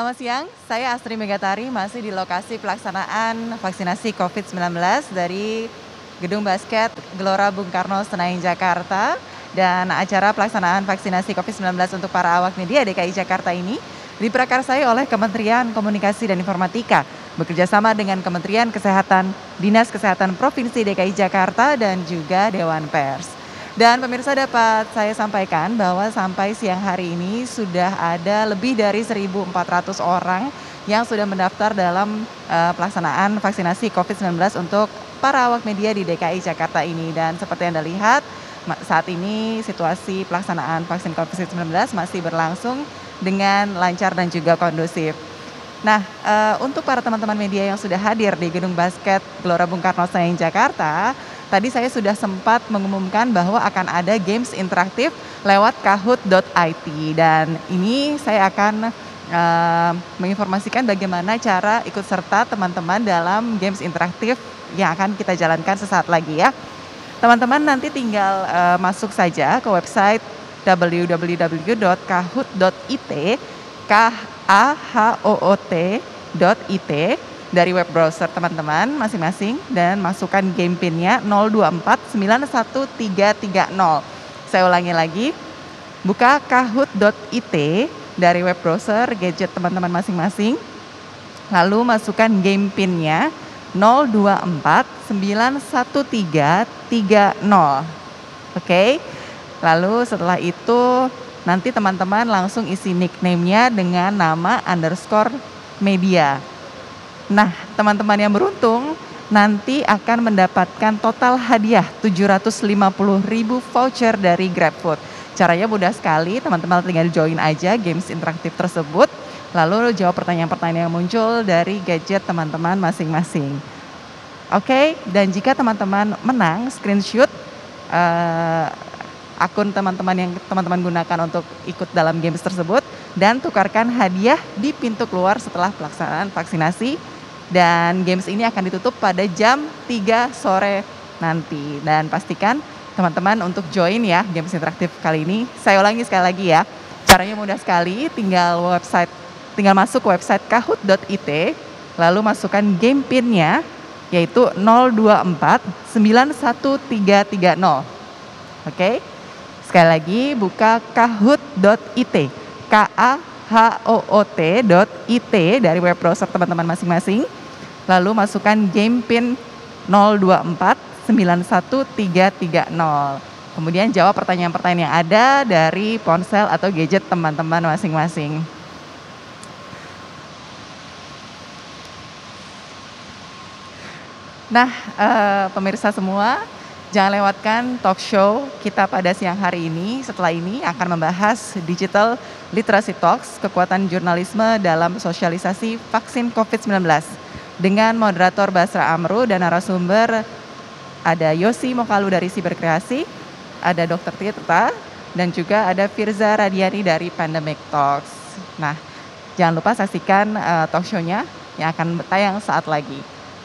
Selamat siang, saya Astri Megatari masih di lokasi pelaksanaan vaksinasi COVID-19 dari Gedung Basket Gelora Bung Karno Senayan Jakarta. Dan acara pelaksanaan vaksinasi COVID-19 untuk para awak media DKI Jakarta ini diprakarsai oleh Kementerian Komunikasi dan Informatika bekerjasama dengan Kementerian Kesehatan, Dinas Kesehatan Provinsi DKI Jakarta dan juga Dewan Pers. Dan pemirsa dapat saya sampaikan bahwa sampai siang hari ini sudah ada lebih dari 1.400 orang yang sudah mendaftar dalam pelaksanaan vaksinasi COVID-19 untuk para awak media di DKI Jakarta ini. Dan seperti Anda lihat, saat ini situasi pelaksanaan vaksin COVID-19 masih berlangsung dengan lancar dan juga kondusif. Nah, untuk para teman-teman media yang sudah hadir di Gedung Basket Gelora Bung Karno Senayan Jakarta, tadi saya sudah sempat mengumumkan bahwa akan ada games interaktif lewat kahoot.it. Dan ini saya akan menginformasikan bagaimana cara ikut serta teman-teman dalam games interaktif yang akan kita jalankan sesaat lagi ya. Teman-teman nanti tinggal masuk saja ke website www.kahoot.it, kahoot.it dari web browser teman-teman masing-masing dan masukkan game pinnya 02491330. Saya ulangi lagi, buka kahoot.it dari web browser gadget teman-teman masing-masing, lalu masukkan game pinnya 02491330. Oke. Lalu setelah itu nanti teman-teman langsung isi nickname-nya dengan nama _media. Nah, teman-teman yang beruntung nanti akan mendapatkan total hadiah 750.000 voucher dari GrabFood. Caranya mudah sekali, teman-teman tinggal join aja games interaktif tersebut, lalu jawab pertanyaan-pertanyaan yang muncul dari gadget teman-teman masing-masing. Oke, dan jika teman-teman menang, screenshot akun teman-teman yang teman-teman gunakan untuk ikut dalam games tersebut dan tukarkan hadiah di pintu keluar setelah pelaksanaan vaksinasi. Dan games ini akan ditutup pada jam 3 sore nanti. Dan pastikan teman-teman untuk join ya games interaktif kali ini. Saya ulangi sekali lagi ya. Caranya mudah sekali, tinggal masuk website kahoot.it, lalu masukkan game pinnya yaitu 02491330. Oke. Sekali lagi, buka kahoot.it, kahoot.it dari web browser teman-teman masing-masing. Lalu masukkan game pin 02491330. Kemudian jawab pertanyaan-pertanyaan yang ada dari ponsel atau gadget teman-teman masing-masing. Nah, pemirsa semua, jangan lewatkan talk show kita pada siang hari ini. Setelah ini akan membahas Digital Literacy Talks, kekuatan jurnalisme dalam sosialisasi vaksin COVID-19. Dengan moderator Basra Amru dan narasumber ada Yosi Mokalu dari Siberkreasi, ada Dr. Tirta, dan juga ada Firza Radiani dari Pandemic Talks. Nah, jangan lupa saksikan talk show-nya yang akan tayang saat lagi.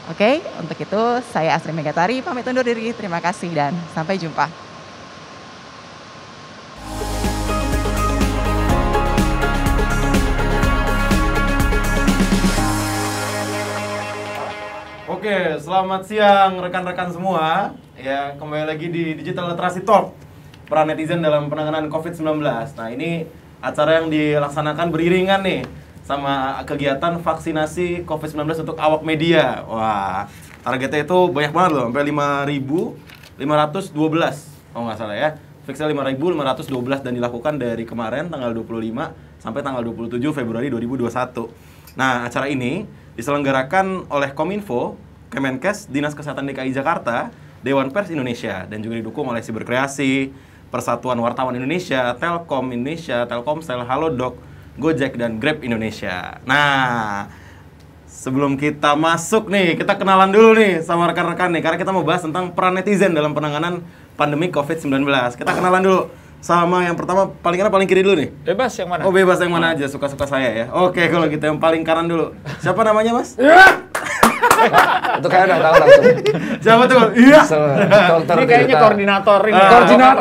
Oke, untuk itu saya Astri Megatari pamit undur diri. Terima kasih dan sampai jumpa. Oke, selamat siang rekan-rekan semua. Ya, kembali lagi di Digital Literacy Talk, peran netizen dalam penanganan COVID-19. Nah, ini acara yang dilaksanakan beriringan nih sama kegiatan vaksinasi COVID-19 untuk awak media. Wah, targetnya itu banyak banget loh, sampai 5.512 kalau nggak salah ya. Fixnya 5.512 dan dilakukan dari kemarin tanggal 25 sampai tanggal 27 Februari 2021. Nah, acara ini diselenggarakan oleh Kominfo, Kemenkes, Dinas Kesehatan DKI Jakarta, Dewan Pers Indonesia, dan juga didukung oleh Siberkreasi, Persatuan Wartawan Indonesia, Telkom Indonesia, Telkomsel, Halodoc, Gojek, dan Grab Indonesia. Nah, sebelum kita masuk nih, kita kenalan dulu nih sama rekan-rekan nih, karena kita mau bahas tentang peran netizen dalam penanganan pandemi COVID-19. Kita kenalan dulu sama yang pertama, paling kanan paling kiri dulu nih. Bebas yang mana? Oh, bebas yang mana aja, suka-suka saya ya. Oke, kalau gitu yang paling kanan dulu. Siapa namanya, Mas? Itu kayak udah tahu langsung. Siapa tuh? Iya. Dokter Ini kayaknya Tirta. koordinator ini.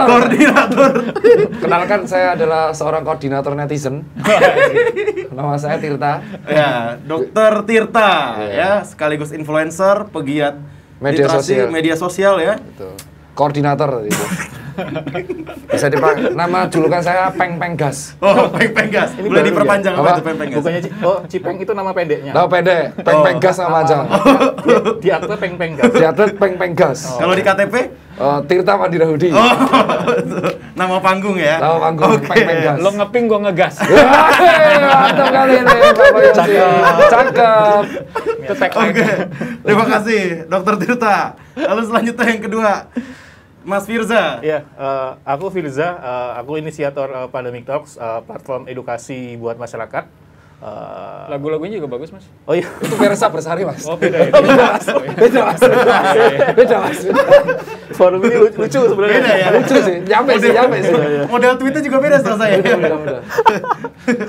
Koordinator. Kenalkan, saya adalah seorang koordinator netizen. Nama saya Tirta. Ya, Dokter Tirta ya, sekaligus influencer, pegiat Media literasi, sosial. media sosial ya. Betul. Koordinator itu. Bisa dipakai. Nama julukan saya Peng Peng Gas. Oh, Peng gas. Ini Boleh baru diperpanjang ya? apa Apa? itu Peng gas? Bukannya Cipeng itu nama pendeknya. Tahu pendek, Peng Peng Gas nama aja. Di akte Peng Gas. Di atlet Peng Peng Gas. Kalau di KTP? Tirta Mandira Hudi. Oh, nama panggung ya. Nama panggung Oke. Peng Peng Gas. Lo ngeping, gua ngegas. Mantap kali ini Bapak Yosi. Cakep. Itu tagline. Oke. Terima kasih Dokter Tirta. Lalu selanjutnya yang kedua, Mas Firza. Iya, aku Firza, aku inisiator Pandemic Talks, platform edukasi buat masyarakat. Lagu-lagunya juga bagus, Mas. Oh iya, Itu Versa Bersari, Mas. Oh, beda ya. Beda, Mas. Beda, Mas. forum ini lucu sebenarnya. Beda ya. Lucu sih. Nyampe sih. Model tweetnya juga beda setahu saya. Beda.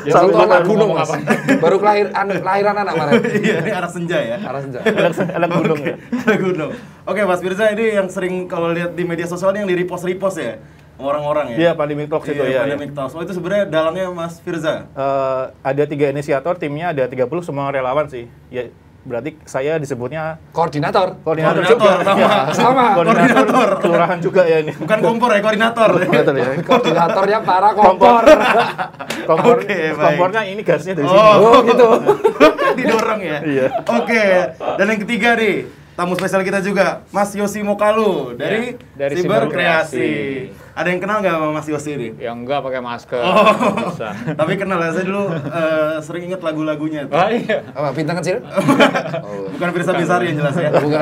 Satu Satu anak baru gunung, ngomong Mas. Baru lahiran anak kemarin. Iya, ini arah senja ya. Arah senja. anak gunung ya. Arah gunung. Oke, Mas Firza, ini yang sering kalau lihat di media sosial ini yang di repost ya orang-orang ya. Iya, Pandemic Talks itu ya. Pandemic Talks. Oh, itu sebenarnya dalangnya Mas Firza. Ada 3 inisiator, timnya ada 30 semua relawan sih. Ya, berarti saya disebutnya Koordinator. koordinator Koordinator, juga. sama. Ya, Sama. Koordinator. kelurahan juga ya ini. Bukan kompor ya, koordinator. Koordinator ya. Koordinatornya para kompor. Kompor, Oke, baik. kompornya ini gasnya dari sini. Oh, gitu. Didorong ya. Iya. Oke. Dan yang ketiga nih, tamu spesial kita juga, Mas Yosi Mokalu dari dari Siber Siber Kreasi. Kreasi. Ada yang kenal nggak sama Mas Yosi ini? Ya enggak pakai masker. Oh, Bisa. tapi kenal ya, saya dulu sering inget lagu-lagunya. Ah, iya. Apa, bintang kecil? Bukan Firsa Besari yang jelas ya. Bukan.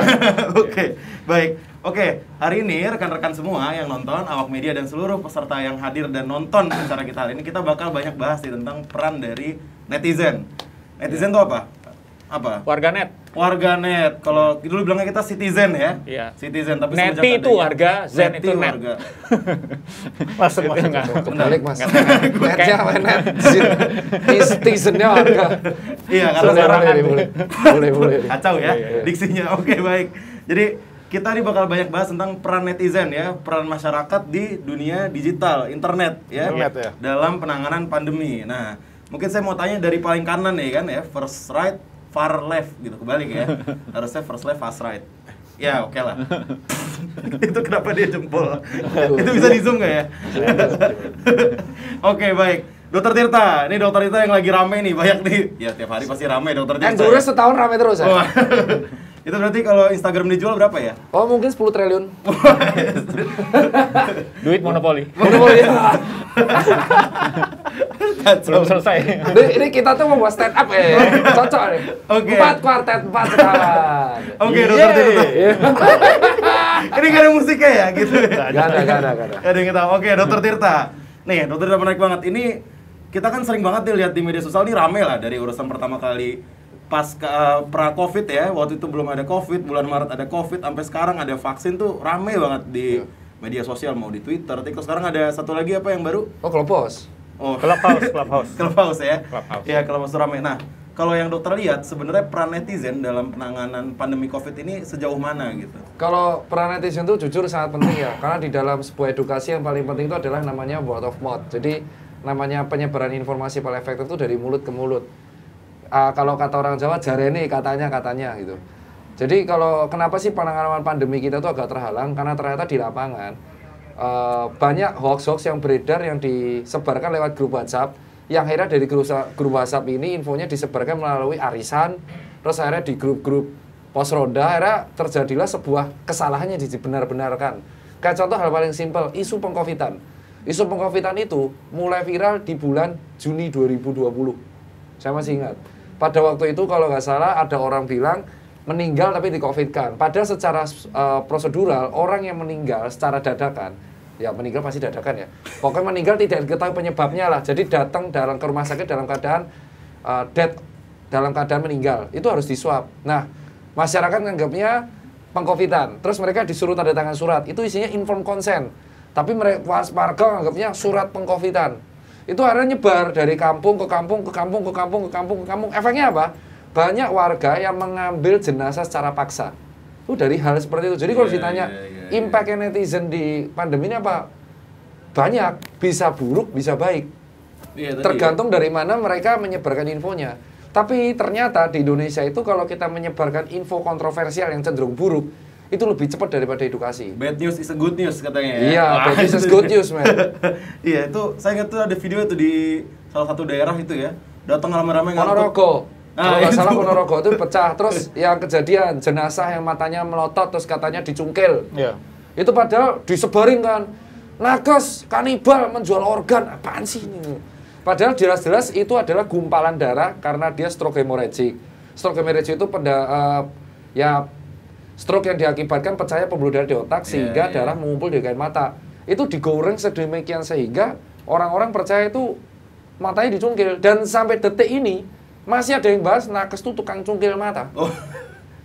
Oke, baik. Oke, hari ini rekan-rekan semua yang nonton, awak media dan seluruh peserta yang hadir dan nonton acara kita hari ini, kita bakal banyak bahas nih tentang peran dari netizen. Netizen itu apa? Apa? Warganet. Warganet. Kalau dulu bilangnya kita citizen ya. Iya. Citizen, tapi Neti semenjak itu adanya- warga, zen Neti itu net. warga. Masuk. Enggak. Kebalik, Mas. Enggak. Netnya apa net? Netizennya warga. Iya, karena Boleh. kacau ya Iya. diksinya. Oke, baik. Jadi kita nih bakal banyak bahas tentang peran netizen ya, peran masyarakat di dunia digital, internet ya, Internet, ya. dalam penanganan pandemi. Nah, mungkin saya mau tanya dari paling kanan nih kan ya, first right, far left gitu, kebalik ya. Harusnya first left, fast right. Ya, oke lah. Itu kenapa dia jempol? Itu bisa di zoom nggak ya? Oke, baik. Dokter Tirta, ini Dokter Tirta yang lagi rame nih, banyak nih. Ya, tiap hari pasti rame Dokter Tirta. Endurance setahun rame terus ya? Wah. Itu berarti kalau Instagram dijual berapa ya? Oh, mungkin 10 triliun. Duit monopoli. Monopoli. Belum selesai. Ini kita tuh membuat stand up ya. Cocok nih. Oke. 4 kuartet, 4 sekawan. Oke, Dokter Tirta. Ini gak ada musiknya ya gitu. Gak ada. Gak ada yang tahu. Oke, Dokter Tirta. Nih, Dokter Tirta menarik banget. Ini kita kan sering banget nih lihat di media sosial, ini rame lah dari urusan pertama kali pas pra Covid ya. Waktu itu belum ada Covid, bulan Maret ada Covid, sampai sekarang ada vaksin tuh rame banget di media sosial, mau di Twitter, TikTok. Sekarang ada satu lagi apa yang baru? Oh, Clubhouse. Oh, Clubhouse. Clubhouse ya. Clubhouse. Ya, Clubhouse rame. Nah, kalau yang dokter lihat sebenarnya peran netizen dalam penanganan pandemi Covid ini sejauh mana gitu? Kalau peran netizen itu jujur sangat penting ya, karena di dalam sebuah edukasi yang paling penting itu adalah namanya word of mouth. Jadi namanya penyebaran informasi paling efektif itu dari mulut ke mulut. Kalau kata orang Jawa, jarene katanya gitu. Jadi kalau kenapa sih penanganan pandemi kita itu agak terhalang? Karena ternyata di lapangan banyak hoax-hoax yang beredar yang disebarkan lewat grup WhatsApp, yang akhirnya dari grup WhatsApp ini infonya disebarkan melalui arisan, terus akhirnya di grup-grup pos ronda, akhirnya terjadilah sebuah kesalahan yang dibenar-benarkan. Kayak contoh hal paling simpel, isu pengkovidan. Isu pengkovidan itu mulai viral di bulan Juni 2020. Saya masih ingat. Pada waktu itu kalau nggak salah ada orang bilang meninggal tapi di-covidkan. Padahal secara prosedural orang yang meninggal secara dadakan, ya meninggal pasti dadakan ya. Pokoknya meninggal tidak diketahui penyebabnya lah. Jadi datang ke rumah sakit dalam keadaan dead, dalam keadaan meninggal. Itu harus diswab. Nah, masyarakat menganggapnya pengcovidan. Terus mereka disuruh tanda tangan surat. Itu isinya informed consent. Tapi mereka warga menganggapnya surat pengcovidan. Itu akhirnya nyebar dari kampung ke kampung. Efeknya apa? banyak warga yang mengambil jenazah secara paksa. Itu dari hal seperti itu. Jadi kalau ditanya impact netizen di pandemi ini apa? Banyak, bisa buruk, bisa baik. Tergantung dari mana mereka menyebarkan infonya. Tapi ternyata di Indonesia itu kalau kita menyebarkan info kontroversial yang cenderung buruk, itu lebih cepat daripada edukasi. Bad news is a good news katanya ya. Iya, bad news is good news, man. Iya, itu saya ingat tuh ada video itu di salah satu daerah itu ya. Datang ramai-ramai Ponorogo. Kalau nggak itu. salah Ponorogo itu pecah. Terus yang kejadian jenazah yang matanya melotot terus katanya dicungkil. Iya. Itu padahal disebarin kan. Nakes, kanibal, menjual organ. Apaan sih ini? Padahal jelas-jelas itu adalah gumpalan darah karena dia stroke hemorrhagic. Stroke hemorrhagic itu stroke yang diakibatkan pecahnya pembuluh darah di otak sehingga darah mengumpul di kain mata. Itu digoreng sedemikian sehingga orang-orang percaya itu matanya dicungkil. Dan sampai detik ini masih ada yang bahas nakes itu tukang cungkil mata.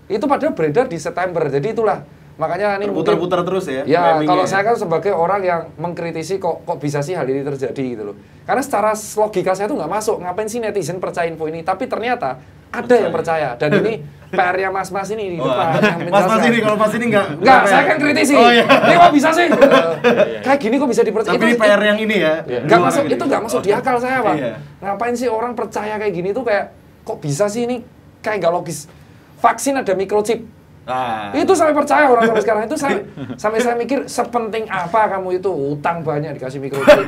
Itu padahal beredar di September. Jadi itulah makanya ini putar-putar terus ya. Ya, kalau saya kan sebagai orang yang mengkritisi kok bisa sih hal ini terjadi gitu loh. Karena secara logika saya tuh nggak masuk. Ngapain sih netizen percaya info ini? Tapi ternyata ada yang percaya. Dan ini PR-nya mas-mas ini di depan yang menjelaskan. Mas ini kalau mas ini enggak, saya kan kritisi. Ini kok bisa sih? Kayak gini kok bisa dipercaya? Tapi ini PR yang ini ya. Nggak masuk, itu nggak masuk di akal saya, Pak. Iya. Ngapain sih orang percaya kayak gini tuh kayak kok bisa sih ini kayak nggak logis. Vaksin ada microchip. Itu sampai percaya orang sampai sekarang itu sampai saya mikir sepenting apa kamu itu utang banyak dikasih microchip.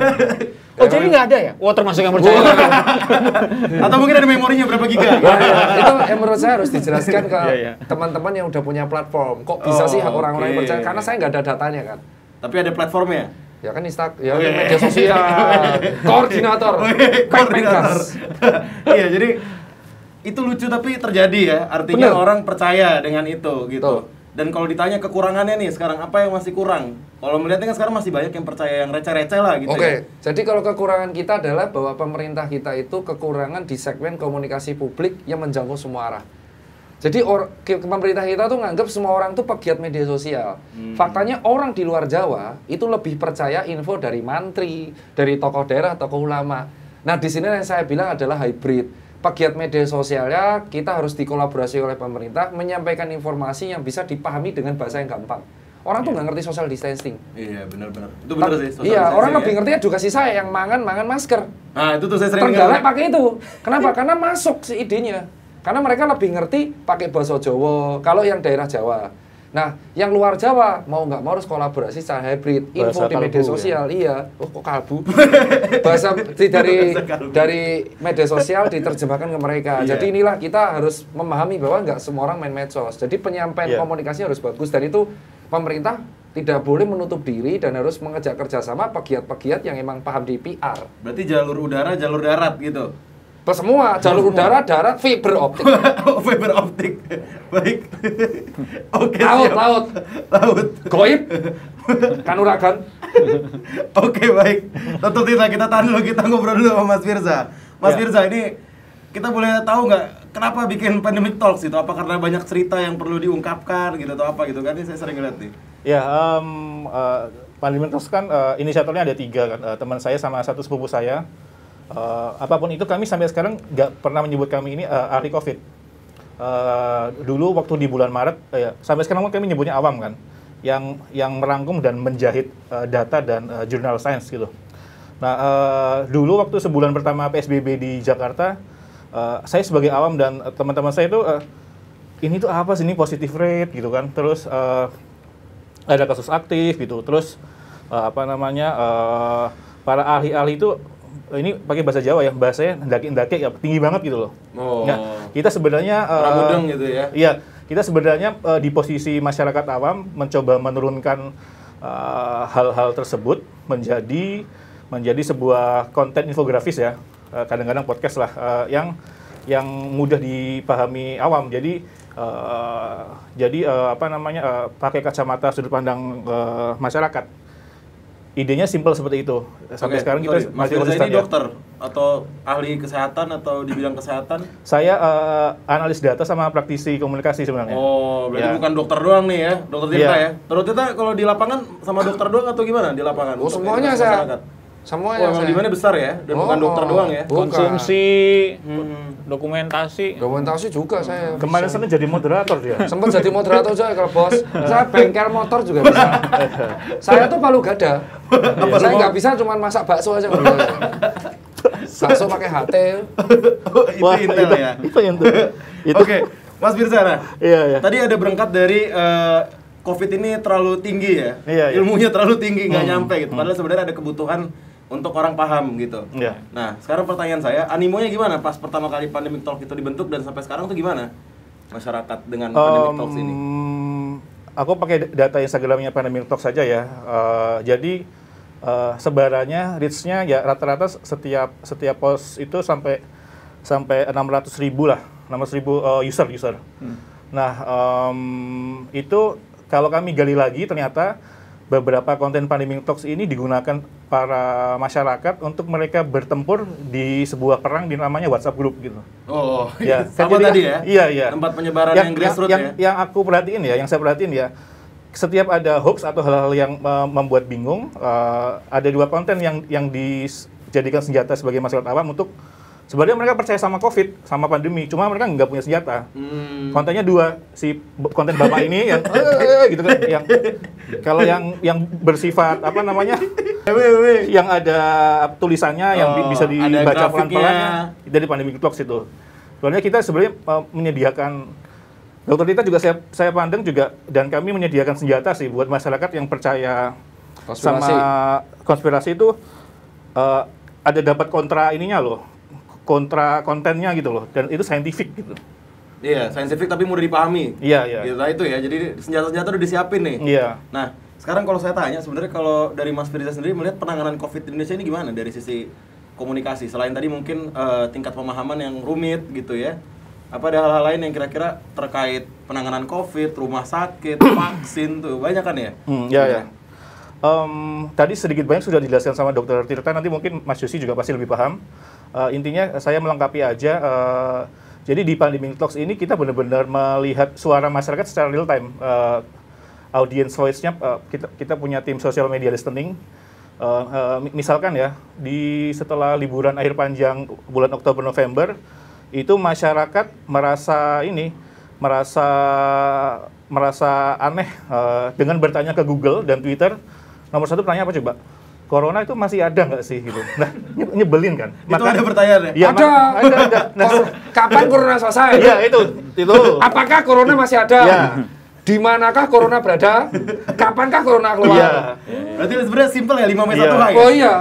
Oh jadi nggak ada ya? Wah termasuk yang percaya. Atau mungkin ada memorinya berapa giga? Itu yang menurut saya harus dijelaskan ke teman-teman yang udah punya platform. Kok bisa sih orang-orang yang percaya? Karena saya nggak ada datanya kan. Tapi ada platformnya. Ya kan media sosial, koordinator. Iya jadi itu lucu tapi terjadi ya. Artinya orang percaya dengan itu gitu. Dan kalau ditanya kekurangannya nih sekarang apa yang masih kurang? Kalau melihatnya kan sekarang masih banyak yang percaya yang receh-receh lah gitu. Oke. Jadi kalau kekurangan kita adalah bahwa pemerintah kita itu kekurangan di segmen komunikasi publik yang menjangkau semua arah. Jadi pemerintah kita tuh nganggap semua orang tuh pegiat media sosial. Faktanya orang di luar Jawa itu lebih percaya info dari mantri, dari tokoh daerah, tokoh ulama. Nah di sini yang saya bilang adalah hybrid. Pegiat media sosialnya kita harus dikolaborasi oleh pemerintah menyampaikan informasi yang bisa dipahami dengan bahasa yang gampang. Orang tuh nggak ngerti social distancing. Iya benar-benar. Itu benar sih. Iya orang lebih ngerti edukasi saya yang mangan masker. Nah itu tuh saya sering Trenggalek pakai itu. Kenapa? Karena masuk si idenya. Karena mereka lebih ngerti pakai bahasa Jawa. Kalau yang daerah Jawa. Nah, yang luar Jawa mau nggak mau harus kolaborasi secara hybrid, info di media sosial, iya. Oh kok kalbu? Bahasa dari media sosial diterjemahkan ke mereka. Jadi inilah kita harus memahami bahwa nggak semua orang main medsos. Jadi penyampaian komunikasi harus bagus dan itu pemerintah tidak boleh menutup diri dan harus mengajak kerjasama pegiat-pegiat yang emang paham di PR. Berarti jalur udara, jalur darat gitu. Semua jalur udara, darat, fiber optik. Fiber optik. Baik. Oke. Laut. Goib. Kanuragan. Oke, baik. Tentu kita tahan dulu, kita ngobrol dulu sama Mas Firza. Mas Firza, ini kita boleh tahu nggak kenapa bikin Pandemic Talks itu? Apa karena banyak cerita yang perlu diungkapkan gitu atau apa gitu kan? Ini saya sering lihat nih. Ya, Pandemic Talks kan inisiatornya ada 3 kan. Teman saya sama satu sepupu saya. Apapun itu kami sampai sekarang nggak pernah menyebut kami ini ahli COVID. Dulu waktu di bulan Maret, sampai sekarang kami menyebutnya awam kan, yang merangkum dan menjahit data dan jurnal sains gitu. Nah, dulu waktu sebulan pertama PSBB di Jakarta, saya sebagai awam dan teman-teman saya itu ini tuh apa sih ini positive rate gitu kan, terus ada kasus aktif gitu, terus para ahli-ahli itu ini pakai bahasa Jawa ya, bahasanya ndaki-ndaki ya, tinggi banget gitu loh. Nah, kita sebenarnya ramudeng gitu ya. Iya, kita sebenarnya di posisi masyarakat awam mencoba menurunkan hal-hal tersebut menjadi sebuah konten infografis ya. Kadang-kadang podcast lah yang mudah dipahami awam. Jadi pakai kacamata sudut pandang masyarakat. Idenya simpel seperti itu. Sampai sekarang kita masih konsisten. Ini dokter atau ahli kesehatan atau di bidang kesehatan? Saya analis data sama praktisi komunikasi sebenarnya. Oh, berarti bukan dokter doang nih ya, dokter Tirta ya. Dokter Tirta kalau di lapangan sama dokter doang atau gimana di lapangan? Oh, semuanya saya. Semuanya emang saya. demandnya besar ya, dan bukan dokter doang ya. Bukan. Konsumsi, dokumentasi. Dokumentasi juga saya. Kemarin Senin jadi moderator dia. Sempat jadi moderator juga kalau bos. Saya bengkel motor juga bisa. Saya tuh palu gada. Saya nggak bisa cuma masak bakso aja nggak bisa. Bakso pakai HT. Itu intel ya. Itu yang tuh. Itu. Oke, Mas Firza, nah, Iya. tadi ada berangkat dari COVID ini terlalu tinggi ya, Iya. ilmunya terlalu tinggi, nggak nyampe gitu. Padahal sebenarnya ada kebutuhan untuk orang paham gitu. Iya. Nah, sekarang pertanyaan saya, animonya gimana pas pertama kali Pandemic Talk itu dibentuk dan sampai sekarang tuh gimana masyarakat dengan Pandemic Talks ini? Aku pakai data Instagramnya Pandemic Talk saja ya. Jadi sebarannya, reach-nya ya rata-rata setiap post itu sampai 600.000 lah, 600.000 user. Nah, itu kalau kami gali lagi ternyata beberapa konten Pandemic Talks ini digunakan para masyarakat untuk mereka bertempur di sebuah perang di namanya WhatsApp group gitu. Oh, Ya, sama jadi tadi kan- ya? Iya. Tempat penyebaran yang grassroots ya? Yang aku perhatiin ya, yang saya perhatiin ya, setiap ada hoax atau hal-hal yang membuat bingung, ada dua konten yang dijadikan senjata sebagai masyarakat awam untuk sebenarnya mereka percaya sama COVID, sama pandemi, cuma mereka nggak punya senjata. Kontennya dua, si konten bapak ini yang gitu kan, yang kalau yang bersifat apa namanya, yang ada tulisannya yang bisa ada dibaca grafiknya. pelan-pelan dari Pandemic Talks itu. Soalnya kita sebenarnya menyediakan, Dokter Dita juga saya pandang juga, dan kami menyediakan senjata sih buat masyarakat yang percaya Konspirasi. sama konspirasi itu, ada dapat kontra ininya loh, kontra kontennya gitu loh, dan itu saintifik gitu. Iya, saintifik tapi mudah dipahami. Iya. Gitu, nah itu ya, jadi senjata-senjata udah disiapin nih. Iya. Nah, sekarang kalau saya tanya, sebenarnya kalau dari Mas Firza sendiri melihat penanganan COVID di Indonesia ini gimana dari sisi komunikasi? Selain tadi mungkin tingkat pemahaman yang rumit gitu ya, apa ada hal-hal lain yang kira-kira terkait penanganan COVID, rumah sakit, vaksin tuh, banyak kan ya? Iya. Tadi sedikit banyak sudah dijelaskan sama Dokter Tirta, nanti mungkin Mas Yosi juga pasti lebih paham. Intinya saya melengkapi aja. Jadi di Pandemic Talks ini kita benar-benar melihat suara masyarakat secara real time. Audience voice-nya, kita punya tim social media listening. Misalkan ya, setelah liburan akhir panjang bulan Oktober November, itu masyarakat merasa aneh dengan bertanya ke Google dan Twitter. Nomor satu pertanyaan apa coba? Corona itu masih ada nggak sih gitu? Nah, nyebelin kan? Itu ada pertanyaan ya? Ya, ada. Nah, Kapan corona selesai? iya itu. Apakah corona masih ada? Ya. Di manakah corona berada? Kapankah corona keluar? Iya. Berarti sebenarnya simpel ya, 5 Iya. 1 ya? Oh iya.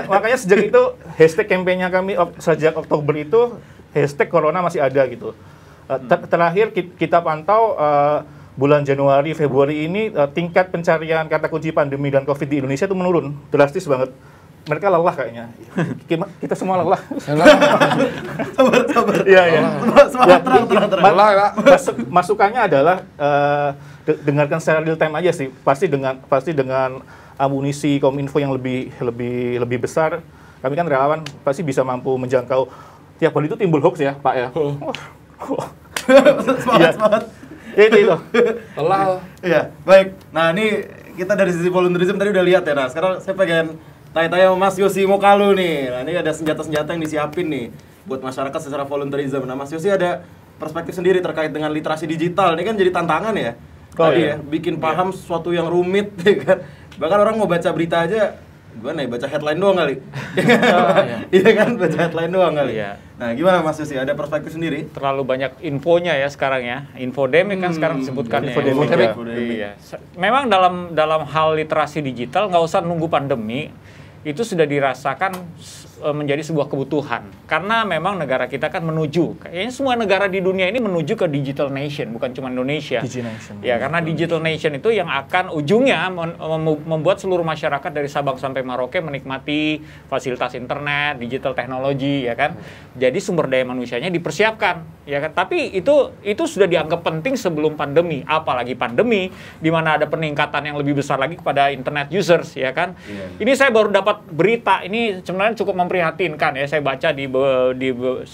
Makanya sejak itu hashtag kampanye kami sejak Oktober itu hashtag Corona masih ada gitu. Terakhir kita pantau bulan Januari, Februari ini tingkat pencarian kata kunci pandemi dan COVID di Indonesia itu menurun drastis banget. Mereka lelah kayaknya. Kita semua lelah. Sabar. Iya. Semangat terang. Lelah ya, Pak. Masukannya adalah dengarkan secara real time aja sih. Pasti dengan amunisi Kominfo yang lebih besar. Kami kan relawan pasti bisa mampu menjangkau. Tiap kali itu timbul hoax ya, Pak ya. Semangat. Itu. Lelah. Iya, baik. Nah, ini kita dari sisi volunteerism tadi udah lihat ya. Nah, sekarang saya pengen tanya-tanya sama Mas Yosi Mokalu nih. Nah, ini ada senjata-senjata yang disiapin nih buat masyarakat secara volunteerism. Nah, Mas Yosi ada perspektif sendiri terkait dengan literasi digital. Ini kan jadi tantangan ya. Tadi ya, bikin paham sesuatu yang rumit ya kan. Bahkan orang mau baca berita aja gimana ya, baca headline doang kali. Iya kan, baca headline doang kali. Iya. Nah, gimana Mas Yosi? Ada perspektif sendiri? Terlalu banyak infonya ya sekarang ya. Infodemic kan sekarang disebutkannya. Infodemic. Iya. Memang dalam hal literasi digital nggak usah nunggu pandemi, itu sudah dirasakan menjadi sebuah kebutuhan. Karena memang negara kita kan kayaknya semua negara di dunia ini menuju ke digital nation, bukan cuma Indonesia. Digination. Ya, karena digital nation itu yang akan ujungnya membuat seluruh masyarakat dari Sabang sampai Merauke menikmati fasilitas internet, digital teknologi, ya kan. Jadi sumber daya manusianya dipersiapkan, ya kan. Tapi itu sudah dianggap penting sebelum pandemi, apalagi pandemi di mana ada peningkatan yang lebih besar lagi kepada internet users, ya kan. Ini saya baru dapat berita, ini sebenarnya cukup memprihatinkan ya, saya baca di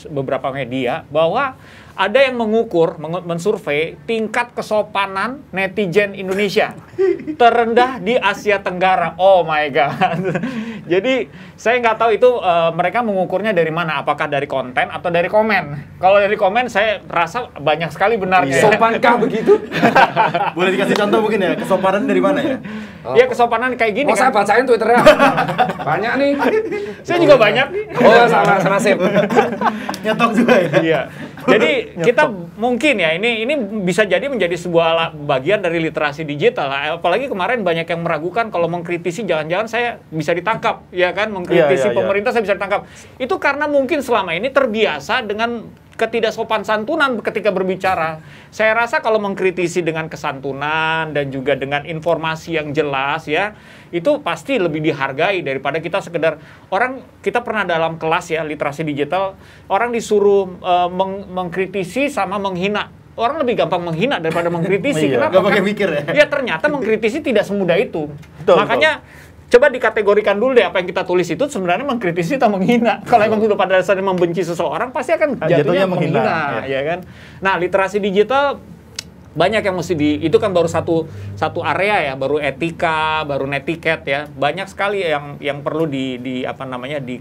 beberapa media bahwa ada yang mengukur, mensurvei tingkat kesopanan netizen Indonesia terendah di Asia Tenggara. Oh my god. Jadi saya nggak tahu itu mereka mengukurnya dari mana, apakah dari konten atau dari komen. Kalau dari komen saya rasa banyak sekali benarnya. Sopankah begitu? Boleh dikasih contoh mungkin ya, kesopanan dari mana ya? Ya kesopanan kayak gini Mau saya kan. bacain Twitternya. Banyak nih. Saya juga banyak nih. Oh, sama sip. Nyetok juga ya? Iya. Jadi kita mungkin ya ini bisa jadi menjadi sebuah bagian dari literasi digital. Apalagi kemarin banyak yang meragukan kalau mengkritisi jangan-jangan saya bisa ditangkap, ya kan? Mengkritisi pemerintah saya bisa ditangkap. Itu karena mungkin selama ini terbiasa dengan ketidaksopan santunan ketika berbicara. Saya rasa kalau mengkritisi dengan kesantunan dan juga dengan informasi yang jelas ya, itu pasti lebih dihargai daripada kita sekedar kita pernah dalam kelas ya literasi digital, orang disuruh mengkritisi sama menghina. Orang lebih gampang menghina daripada mengkritisi. Kenapa? Gak pakai mikir ya? Ya ternyata mengkritisi tidak semudah itu. Betul, Makanya coba dikategorikan dulu deh apa yang kita tulis itu sebenarnya mengkritisi atau menghina. Kalau emang sudah pada dasarnya membenci seseorang pasti akan jatuhnya menghina, ya kan? Nah, literasi digital banyak yang mesti itu kan baru satu area ya, baru etika, baru netiquette ya. Banyak sekali yang perlu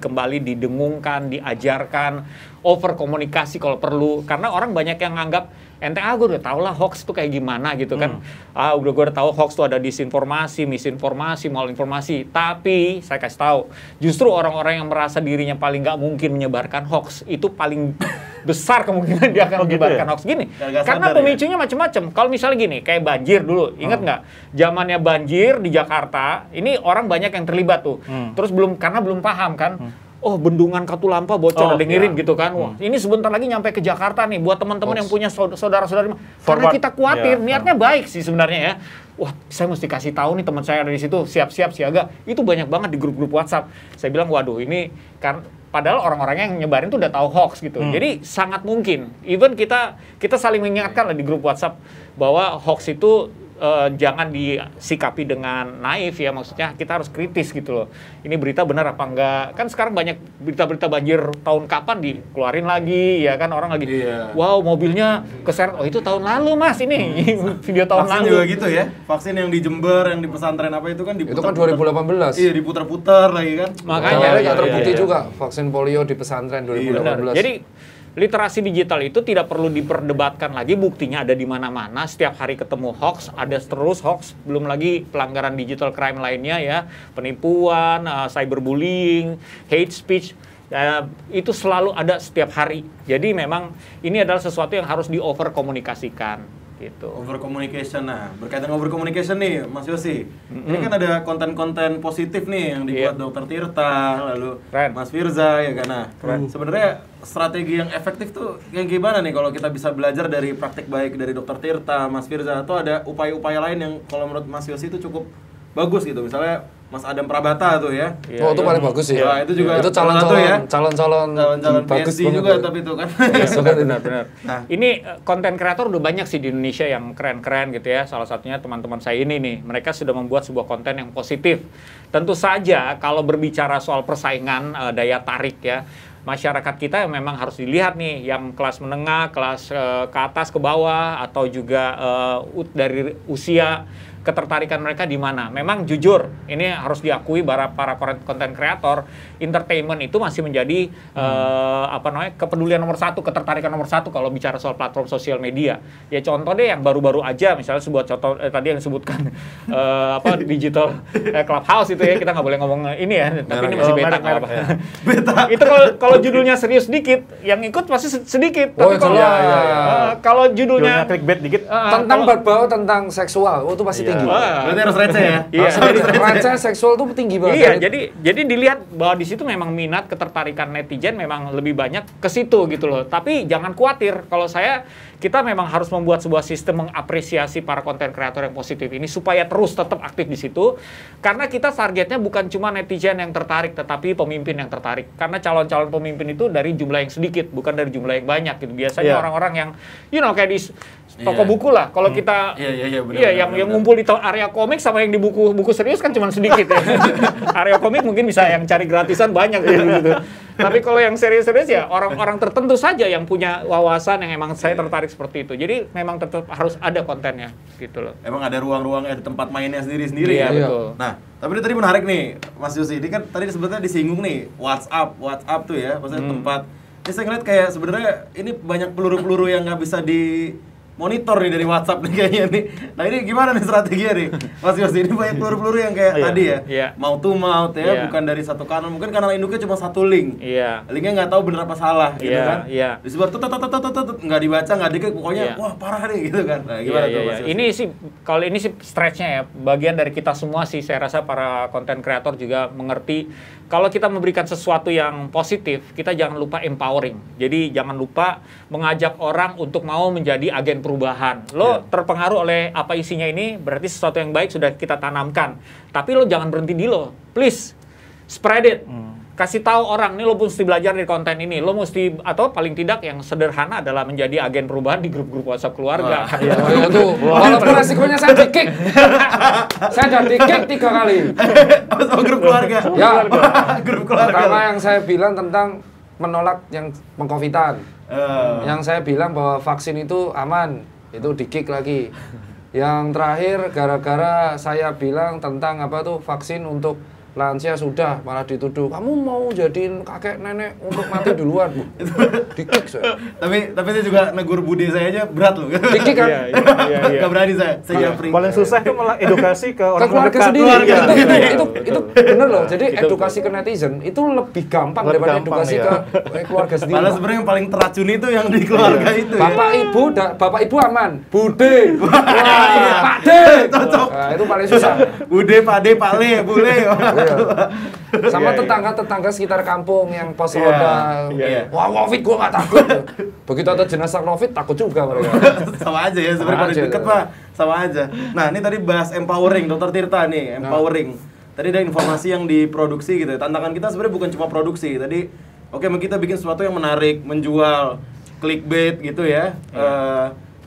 kembali didengungkan, diajarkan, over komunikasi kalau perlu. Karena orang banyak yang nganggap gue udah tau lah hoax itu kayak gimana gitu kan. Gue udah tahu hoax itu ada disinformasi, misinformasi, malinformasi. Tapi saya kasih tahu, justru orang-orang yang merasa dirinya paling nggak mungkin menyebarkan hoax itu paling besar kemungkinan dia akan menyebarkan hoax gini. Karena pemicunya macam-macam. Kalau misalnya gini, kayak banjir dulu, ingat nggak? Zamannya banjir di Jakarta, ini orang banyak yang terlibat tuh. Terus karena belum paham kan. Oh, bendungan Katulampa bocor, dengerin gitu kan. Wah, ini sebentar lagi nyampe ke Jakarta nih buat teman-teman yang punya saudara-saudari. Karena kita khawatir, niatnya baik sih sebenarnya ya. Wah, saya mesti kasih tahu nih teman saya ada di situ, siap-siap siaga. Itu banyak banget di grup-grup WhatsApp. Saya bilang, waduh, ini kan padahal orang-orang yang nyebarin tuh udah tahu hoax gitu. Jadi sangat mungkin, even kita saling mengingatkan lah di grup WhatsApp bahwa hoax itu jangan disikapi dengan naif ya, maksudnya kita harus kritis gitu loh. Ini berita benar apa enggak? Kan sekarang banyak berita-berita banjir tahun kapan dikeluarin lagi ya kan, orang lagi wow mobilnya keseret, oh itu tahun lalu mas ini video tahun Vaksin lalu. juga gitu ya, vaksin yang di Jember, yang di pesantren apa itu kan diputar. Itu kan 2018. Iya, diputar-putar lagi kan. Makanya nggak terbukti juga vaksin polio di pesantren 2018. Benar. Jadi literasi digital itu tidak perlu diperdebatkan lagi, buktinya ada di mana-mana. Setiap hari ketemu hoax, ada terus hoax. Belum lagi pelanggaran digital crime lainnya ya, penipuan, cyberbullying, hate speech. Itu selalu ada setiap hari. Jadi memang ini adalah sesuatu yang harus di-over komunikasikan. Gitu. Over communication, nah berkaitan over communication nih Mas Yosi, ini kan ada konten-konten positif nih yang dibuat Dr. Tirta, lalu Mas Firza ya kan. Nah, sebenarnya strategi yang efektif tuh yang gimana nih kalau kita bisa belajar dari praktik baik dari Dr. Tirta, Mas Firza, atau ada upaya-upaya lain yang kalau menurut Mas Yosi itu cukup bagus gitu, misalnya Mas Adam Prabata tuh ya. Oh, itu paling bagus sih. Ya, itu juga itu calon-calon bagus PSG juga tapi itu kan. Benar. Nah, ini konten kreator udah banyak sih di Indonesia yang keren-keren gitu ya. Salah satunya teman-teman saya ini nih. Mereka sudah membuat sebuah konten yang positif. Tentu saja kalau berbicara soal persaingan daya tarik ya, masyarakat kita memang harus dilihat nih, yang kelas menengah, kelas ke atas ke bawah, atau juga dari usia ketertarikan mereka di mana. Memang jujur, ini harus diakui para konten kreator, entertainment itu masih menjadi kepedulian nomor satu, ketertarikan nomor satu kalau bicara soal platform sosial media. Ya contoh deh yang baru-baru aja, misalnya sebuah contoh tadi yang disebutkan digital Clubhouse itu ya, kita nggak boleh ngomong ini ya, tapi ini masih beta nggak apa. Beta. Itu kalau judulnya serius sedikit, yang ikut pasti sedikit. Tapi kalau judulnya clickbait dikit, tentang berbau tentang seksual, itu pasti tinggi. Berarti harus receh ya? Iya, receh seksual tuh tinggi banget. Iya, jadi dilihat bahwa di situ memang minat ketertarikan netizen memang lebih banyak ke situ gitu loh. Tapi jangan khawatir, kalau kita memang harus membuat sebuah sistem mengapresiasi para konten kreator yang positif ini supaya terus tetap aktif di situ. Karena kita targetnya bukan cuma netizen yang tertarik, tetapi pemimpin yang tertarik. Karena calon-calon pemimpin itu dari jumlah yang sedikit, bukan dari jumlah yang banyak gitu. Biasanya orang-orang yang kayak di toko buku lah. Kalau kita yang ngumpul di area komik sama yang di buku serius kan cuma sedikit ya. Area komik mungkin bisa yang cari gratisan banyak gitu. Tapi kalau yang serius-serius ya orang-orang tertentu saja yang punya wawasan yang emang saya tertarik seperti itu. Jadi memang tetap harus ada kontennya gitu loh. Emang ada ruang-ruang, ada tempat mainnya sendiri-sendiri Iya, ya. betul. Nah, tapi ini tadi menarik nih, Mas Yosi. Ini kan tadi sebetulnya disinggung nih, WhatsApp tuh ya, maksudnya tempat. Ini saya ngeliat kayak sebenarnya ini banyak peluru-peluru yang nggak bisa di monitor nih dari WhatsApp nih kayaknya nih. Nah ini gimana nih strateginya nih, Mas Yosi? Ini banyak peluru-peluru yang kayak tadi ya, mouth to mouth ya, bukan dari satu kanal. Mungkin kanal induknya cuma satu link. Linknya nggak tahu bener apa salah, gitu kan? Disebar nggak dibaca, nggak diklik, pokoknya wah parah nih, gitu kan? Nah, gimana tuh, Mas Yosi? Ini sih, kalau ini sih stretch-nya ya, bagian dari kita semua sih. Saya rasa para content creator juga mengerti. Kalau kita memberikan sesuatu yang positif, kita jangan lupa empowering. Jadi jangan lupa mengajak orang untuk mau menjadi agen perubahan. Lo terpengaruh oleh apa isinya ini, berarti sesuatu yang baik sudah kita tanamkan. Tapi lo jangan berhenti di lo. Please, spread it. Kasih tahu orang, nih lo mesti belajar dari konten ini. Lo mesti, atau paling tidak yang sederhana adalah menjadi agen perubahan di grup-grup WhatsApp keluarga. Itu, walaupun resikonya saya di-kick. Saya udah di-kick 3 kali. Sama grup keluarga? Ya, grup keluarga. pertama yang saya bilang tentang menolak yang pengcovidan. Yang saya bilang bahwa vaksin itu aman, itu di-kick lagi. Yang terakhir, gara-gara saya bilang tentang apa tuh vaksin untuk lansia sudah, malah dituduh kamu mau jadiin kakek nenek untuk mati duluan. Di-kick saya. Tapi saya juga negur bude saya aja berat loh. Di-kick kan? Gak berani saya japri. Paling susah itu malah edukasi ke orang keluarga terdekat. sendiri. Keluarga. Itu bener loh. Jadi edukasi ke netizen itu lebih gampang daripada edukasi ke keluarga sendiri. Malah sebenarnya yang paling teracuni itu yang di keluarga itu. Bapak ibu aman. Bude. Pak De. Cocok. Nah, itu paling susah. Bude, Pak De, Pak Le, Bule. Sama tetangga-tetangga sekitar kampung yang pos roda. Wah, Covid gua nggak takut. Begitu ada jenazah Covid takut juga mereka. Sama aja ya, sebenarnya paling deket mah sama aja. Nah, ini tadi bahas empowering, Dr. Tirta nih, empowering. Tadi ada informasi yang diproduksi gitu ya. Tantangan kita sebenarnya bukan cuma produksi. Tadi oke, kita bikin sesuatu yang menarik, menjual, clickbait gitu ya.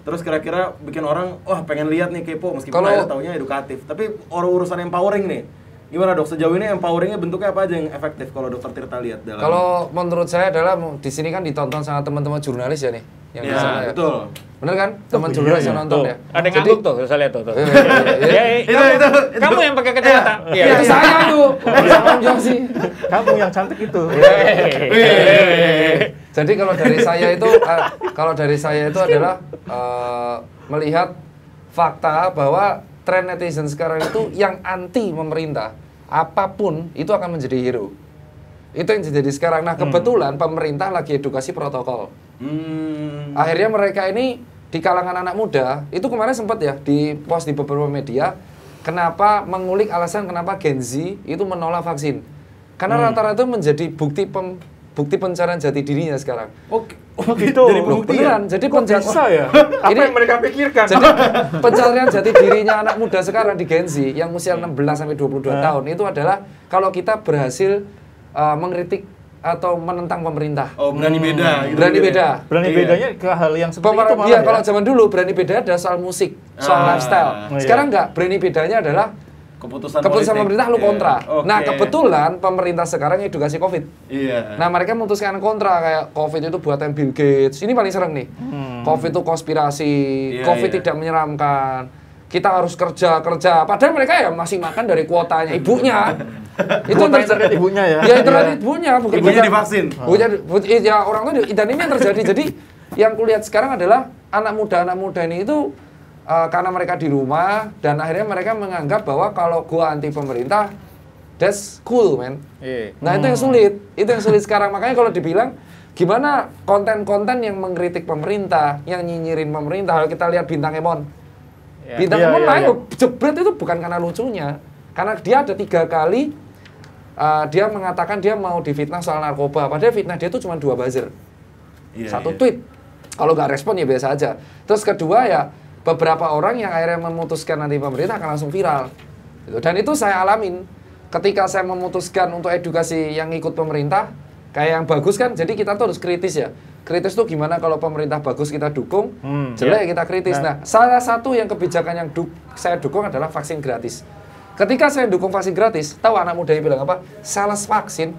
Terus kira-kira bikin orang, wah pengen lihat nih, kepo, meskipun akhirnya taunya edukatif. Tapi urusan empowering nih, gimana dok? Sejauh ini empoweringnya bentuknya apa aja yang efektif kalau Dr. Tirta lihat dalam? Kalau menurut saya adalah di sini kan ditonton sama teman-teman jurnalis ya nih, yang di sana ya. Betul. Bener kan? Teman jurnalis yang nonton ya. Ada yang ngangguk tuh, saya lihat tuh. Itu. Kamu yang pakai kacamata. Iya, saya tuh. Jangan sih. Kamu yang cantik itu. Jadi kalau dari saya itu adalah melihat fakta bahwa tren netizen sekarang itu yang anti pemerintah apapun itu akan menjadi hero. Itu yang terjadi sekarang. Nah, kebetulan pemerintah lagi edukasi protokol. Akhirnya mereka ini di kalangan anak muda itu kemarin sempat ya di post di beberapa media, kenapa mengulik alasan kenapa Gen Z itu menolak vaksin. Karena rata-rata menjadi bukti pencarian jati dirinya sekarang. Oh gitu. Jadi pembuktian. Jadi bisa ya? Apa yang mereka pikirkan? Jadi pencarian jati dirinya anak muda sekarang di Gen Z yang usia 16 sampai 22 tahun itu adalah kalau kita berhasil mengkritik atau menentang pemerintah. Oh, berani beda gitu. Berani beda. Berani bedanya ke hal yang seperti itu malah Iya, ya? kalau zaman dulu berani beda ada soal musik, soal lifestyle. Sekarang enggak, berani bedanya adalah keputusan pemerintah lu kontra. Nah, kebetulan pemerintah sekarang edukasi Covid. Nah, mereka memutuskan kontra kayak Covid itu buatan Bill Gates. Ini paling sering nih. Covid itu konspirasi, Covid tidak menyeramkan. Kita harus kerja. Padahal mereka ya masih makan dari kuotanya ibunya. Itu internet ibunya ya. Ya, internet ibunya, bukan ibunya divaksin. Ya orang tuh dan ini yang terjadi. Jadi yang kulihat sekarang adalah anak muda ini itu karena mereka di rumah dan akhirnya mereka menganggap bahwa kalau gua anti pemerintah, that's cool, man. Nah, itu yang sulit sekarang. Makanya kalau dibilang gimana konten-konten yang mengkritik pemerintah, yang nyinyirin pemerintah, kalau kita lihat Bintang Emon. Bintang Emon jebret itu bukan karena lucunya, karena dia ada 3 kali dia mengatakan dia mau difitnah soal narkoba, padahal fitnah dia itu cuma 2 buzzer. Satu tweet. Kalau nggak respon ya biasa aja. Terus kedua ya beberapa orang yang akhirnya memutuskan nanti pemerintah akan langsung viral. Dan itu saya alamin ketika saya memutuskan untuk edukasi yang ikut pemerintah, kayak yang bagus kan, jadi kita tuh harus kritis ya. Kritis tuh gimana kalau pemerintah bagus kita dukung, jelek kita kritis. Nah, salah satu yang kebijakan yang saya dukung adalah vaksin gratis. Ketika saya dukung vaksin gratis, tahu anak muda yang bilang apa? Sales vaksin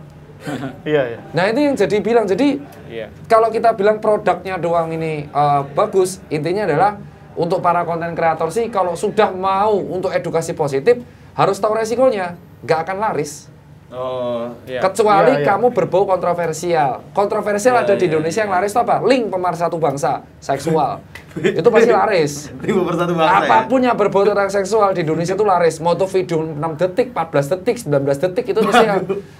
Iya, iya. Nah itu yang jadi bilang, jadi Iya. kalau kita bilang produknya doang ini bagus, intinya adalah untuk para konten kreator sih kalau sudah mau untuk edukasi positif harus tahu resikonya, nggak akan laris. Oh, Iya. Kecuali Iya, iya. kamu berbau kontroversial. Kontroversial Iya, ada di iya, Indonesia iya. yang laris itu apa? Link pemersatu bangsa, seksual. Itu pasti laris. Ribu persatu bangsa ya? Apapun yang berbau tentang seksual di Indonesia itu laris. Mau tuh video 6 detik, 14 detik, 19 detik itu pasti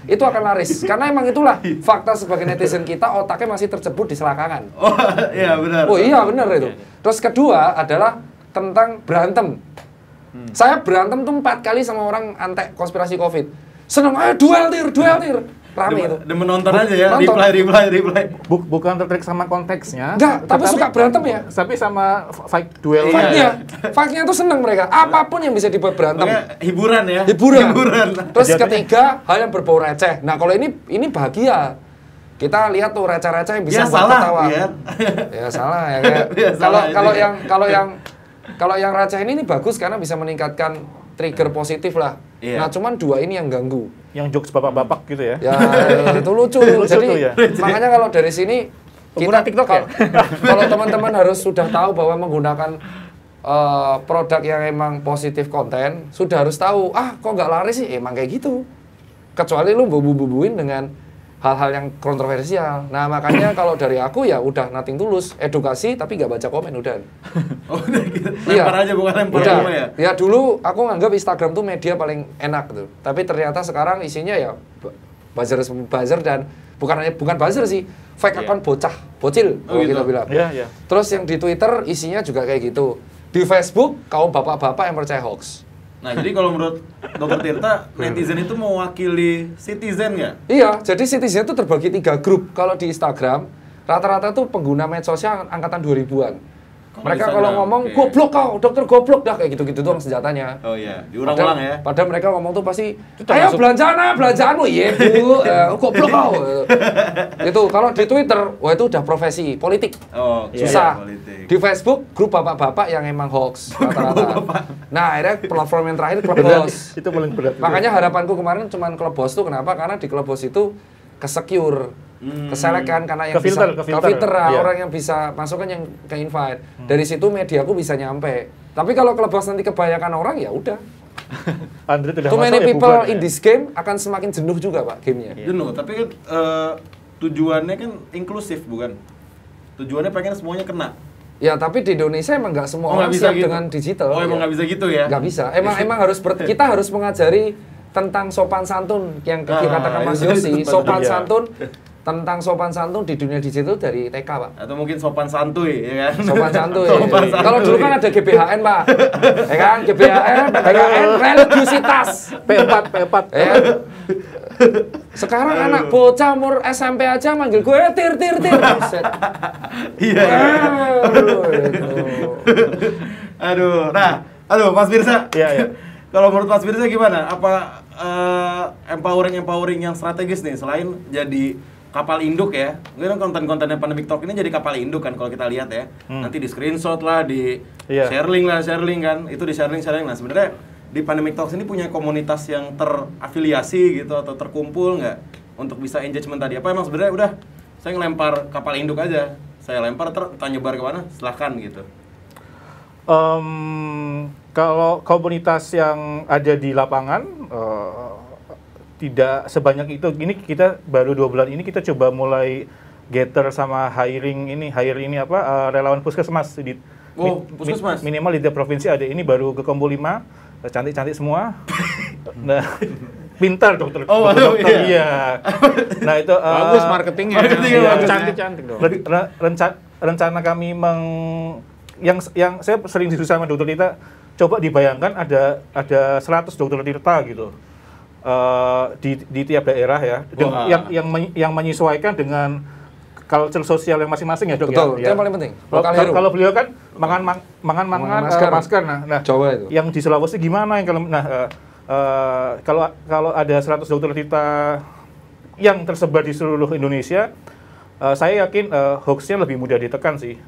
itu akan laris. Karena emang itulah fakta sebagai netizen kita, otaknya masih tercebur di selangkangan. Oh, iya benar. Oh iya benar itu. Terus kedua adalah tentang berantem. Saya berantem tuh 4 kali sama orang antek konspirasi COVID. Seneng, ayo duel tir, rame itu. Demen nonton aja ya, Nonton. reply. Bukan tertarik sama konteksnya. Enggak, tapi suka berantem ya. Tapi sama fight duel. Fight-nya, fight-nya tuh seneng mereka. Apapun yang bisa dibuat berantem. Makanya hiburan ya. Hiburan. Terus Jadi- ketiga, hal yang berbau receh. Nah, kalau ini bahagia. Kita lihat tuh receh-receh yang bisa Ya buat salah, ketawa. ya. Ya salah ya. Kayak Ya, salah kalau yang receh ini bagus karena bisa meningkatkan trigger positif lah. Iya. Nah, cuman 2 ini yang ganggu. Yang jokes bapak-bapak gitu ya. Ya, itu lucu. Lucu Jadi tuh ya. makanya kalau dari sini Pengguna TikTok ya? Kalau teman-teman harus sudah tahu bahwa menggunakan produk yang emang positif konten, sudah harus tahu, kok nggak laris sih? Emang kayak gitu. Kecuali lu bubu-bubuin dengan hal-hal yang kontroversial. Nah, makanya kalau dari aku ya udah nothing tulus, edukasi tapi nggak baca komen udah. Oh, udah gitu. Iya. Lempar aja bukan lempar Udah. rumah ya. Ya dulu aku nganggap Instagram tuh media paling enak tuh. Tapi ternyata sekarang isinya ya buzzer dan bukan buzzer sih, fake Iya. account bocil Oh, kalau gitu. kita bilang. Iya, iya. Terus yang di Twitter isinya juga kayak gitu. Di Facebook kaum bapak-bapak yang percaya hoax. Nah, jadi kalau menurut Dr. Tirta, netizen itu mewakili citizen nggak? Iya, jadi citizen itu terbagi 3 grup. Kalau di Instagram, rata-rata tuh pengguna medsosnya angkatan 2000-an. Kalau Mereka Instagram, kalau ngomong, oke. goblok kau, dokter goblok dah, kayak gitu-gitu doang senjatanya. Oh iya, diulang-ulang ya. Padahal mereka ngomong tuh pasti, ayo termasuk- belanjaanmu, iya bu, goblok kau. Itu, kalau di Twitter, wah itu udah profesi, politik. Oh, Susah. iya, politik. Di Facebook, grup bapak-bapak yang emang hoax rata-rata. Nah, akhirnya platform yang terakhir Berat. Clubhouse. Itu paling berat. Makanya harapanku kemarin cuman Clubhouse tuh kenapa? Karena di Clubhouse itu ke-secure, keselek kan karena yang Ke-filter, bisa ke-filter. ke-filter lah, Iya. orang yang bisa masuk kan yang ke-invite. Dari situ mediaku bisa nyampe. Tapi kalau Clubhouse nanti kebanyakan orang ya udah. Andre tidak Too masuk many ya people bubar, in ya. this game akan semakin jenuh juga Pak gamenya. Jenuh, tapi kan tujuannya kan inklusif bukan? Tujuannya pengen semuanya kena. Ya tapi di Indonesia emang nggak semua Oh, orang nggak bisa siap gitu. dengan digital. Oh, emang ya. nggak bisa gitu ya? Nggak bisa. Emang harus kita harus mengajari tentang sopan santun yang dikatakan Mas itu Yosi. penting. Sopan Iya. santun tentang sopan santun di dunia digital dari TK Pak. Atau mungkin sopan santuy, ya kan? Sopan santuy. Sopan santuy. Kalau dulu kan ada GBHN Pak, ya kan? GBHN, PPKN, religiusitas. P4. Ya. Sekarang anak bocah umur SMP aja manggil gue tir. Buset. Iya. Aduh, itu. Aduh, Mas Firsa. Iya, iya. Kalau menurut Mas Firsa gimana? Apa empowering yang strategis nih selain jadi kapal induk ya? Mungkin konten-kontennya Pandemic Talk ini jadi kapal induk kan kalau kita lihat ya. Nanti di screenshot lah, di Iya. sharing kan. Itu di sharing. Nah, sebenarnya di Pandemic Talks ini punya komunitas yang terafiliasi gitu atau terkumpul nggak untuk bisa engagement tadi? Apa emang sebenarnya udah saya ngelempar kapal induk aja, saya lempar nyebar kemana silahkan gitu. Kalau komunitas yang ada di lapangan tidak sebanyak itu. Ini kita baru 2 bulan ini kita coba mulai gather sama hiring ini relawan puskesmas di Oh, puskesmas. minimal di tiap provinsi ada. Ini baru ke Kombo 5, cantik-cantik semua. Nah, pintar dokter. Oh, dokter, iya. iya. Nah, itu Bagus marketingnya. marketingnya Iya, bagus. cantik-cantik dong. rencana kami yang saya sering diskusi sama dokter Tirta, coba dibayangkan ada 100 dokter Tirta gitu di tiap daerah ya, Wah. yang menyesuaikan dengan culture sosial yang masing-masing ya dok. Betul, itu ya. yang paling penting. Kalau- Lokal hero. Kalau beliau kan mangan masker. masker. Nah, Jawa itu. yang di Sulawesi gimana yang kalau ada 100 dokter Tirta yang tersebar di seluruh Indonesia, saya yakin hoax-nya lebih mudah ditekan sih.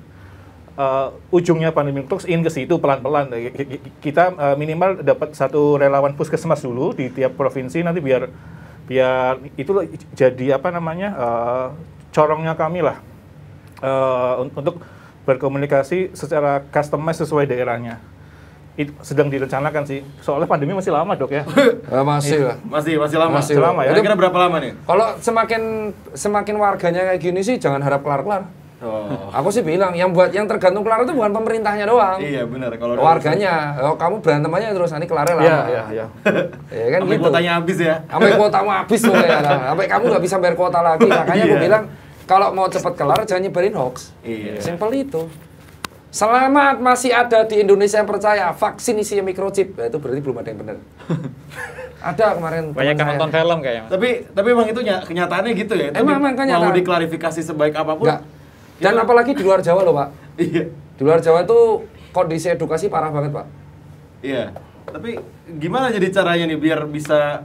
Ujungnya Pandemic Talks ingin ke situ pelan-pelan. Kita minimal dapat 1 relawan puskesmas dulu di tiap provinsi, nanti biar biar itu jadi apa namanya corongnya kami lah untuk berkomunikasi secara customize sesuai daerahnya. Itu sedang direncanakan sih. Soalnya pandemi masih lama, Dok ya. Masih lah. Masih lama. Masih lama ya. Kira-kira berapa lama nih? Kalau semakin warganya kayak gini sih jangan harap kelar-kelar. Oh. Aku sih bilang yang tergantung kelar itu bukan pemerintahnya doang. Iya benar kalau warganya. Kamu berantem aja terus nanti kelarnya lama. Iya. Ya kan sampai gitu. kuotanya habis ya. Sampai kuotamu habis tuh ya. Sampai kamu nggak bisa bayar kuota lagi. Makanya aku bilang kalau mau cepat kelar jangan nyebarin hoax. Iya. Simpel itu. Selamat masih ada di Indonesia yang percaya vaksin isinya microchip. Ya, itu berarti belum ada yang benar. Ada kemarin Banyak yang nonton film kayaknya. Tapi emang itu kenyataannya gitu ya. Itu Emang kenyataan. mau diklarifikasi sebaik apapun. Enggak. Dan apalagi di luar Jawa loh, Pak. Iya. Di luar Jawa itu kondisi edukasi parah banget, Pak. Iya. Tapi gimana jadi caranya nih biar bisa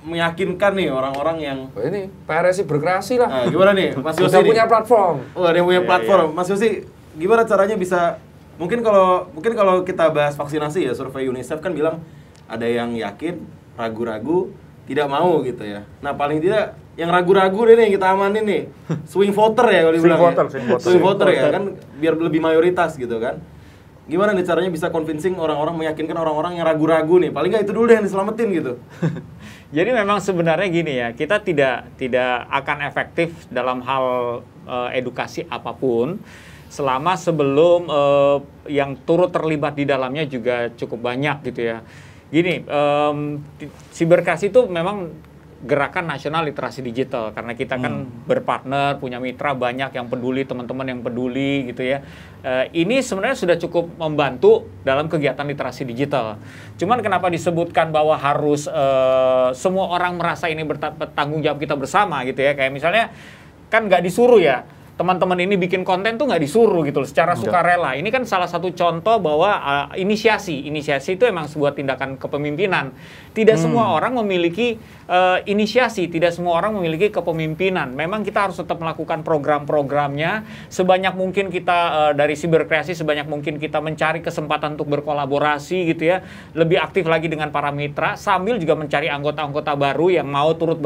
meyakinkan nih orang-orang yang Ini PRSI berkreasi lah. Nah, gimana nih Mas Yosi? Udah nih? punya platform. Oh, ada yang punya platform. Mas Yosi, gimana caranya bisa mungkin kalau kita bahas vaksinasi ya, survei UNICEF kan bilang ada yang yakin, ragu-ragu, tidak mau gitu ya. Nah, paling tidak yang ragu-ragu deh nih kita amanin nih. Swing voter ya kalau dibilang. Swing voter ya kan biar lebih mayoritas gitu kan. Gimana nih caranya bisa convincing orang-orang, meyakinkan orang-orang yang ragu-ragu nih? Paling nggak itu dulu deh yang diselamatin gitu. Jadi memang sebenarnya gini ya, kita tidak akan efektif dalam hal edukasi apapun selama sebelum yang turut terlibat di dalamnya juga cukup banyak gitu ya. Gini, siberkreasi itu memang gerakan nasional literasi digital karena kita kan berpartner, punya mitra banyak yang peduli, teman-teman yang peduli gitu ya. Ini sebenarnya sudah cukup membantu dalam kegiatan literasi digital. Cuman kenapa disebutkan bahwa harus semua orang merasa ini bertanggung jawab kita bersama gitu ya. Kayak misalnya kan nggak disuruh ya. Teman-teman ini bikin konten tuh nggak disuruh gitu loh, secara sukarela. Ini kan salah satu contoh bahwa inisiasi itu emang sebuah tindakan kepemimpinan. Tidak semua orang memiliki inisiasi, tidak semua orang memiliki kepemimpinan. Memang kita harus tetap melakukan program-programnya. Sebanyak mungkin kita dari siberkreasi, sebanyak mungkin kita mencari kesempatan untuk berkolaborasi gitu ya. Lebih aktif lagi dengan para mitra, sambil juga mencari anggota-anggota baru yang mau turut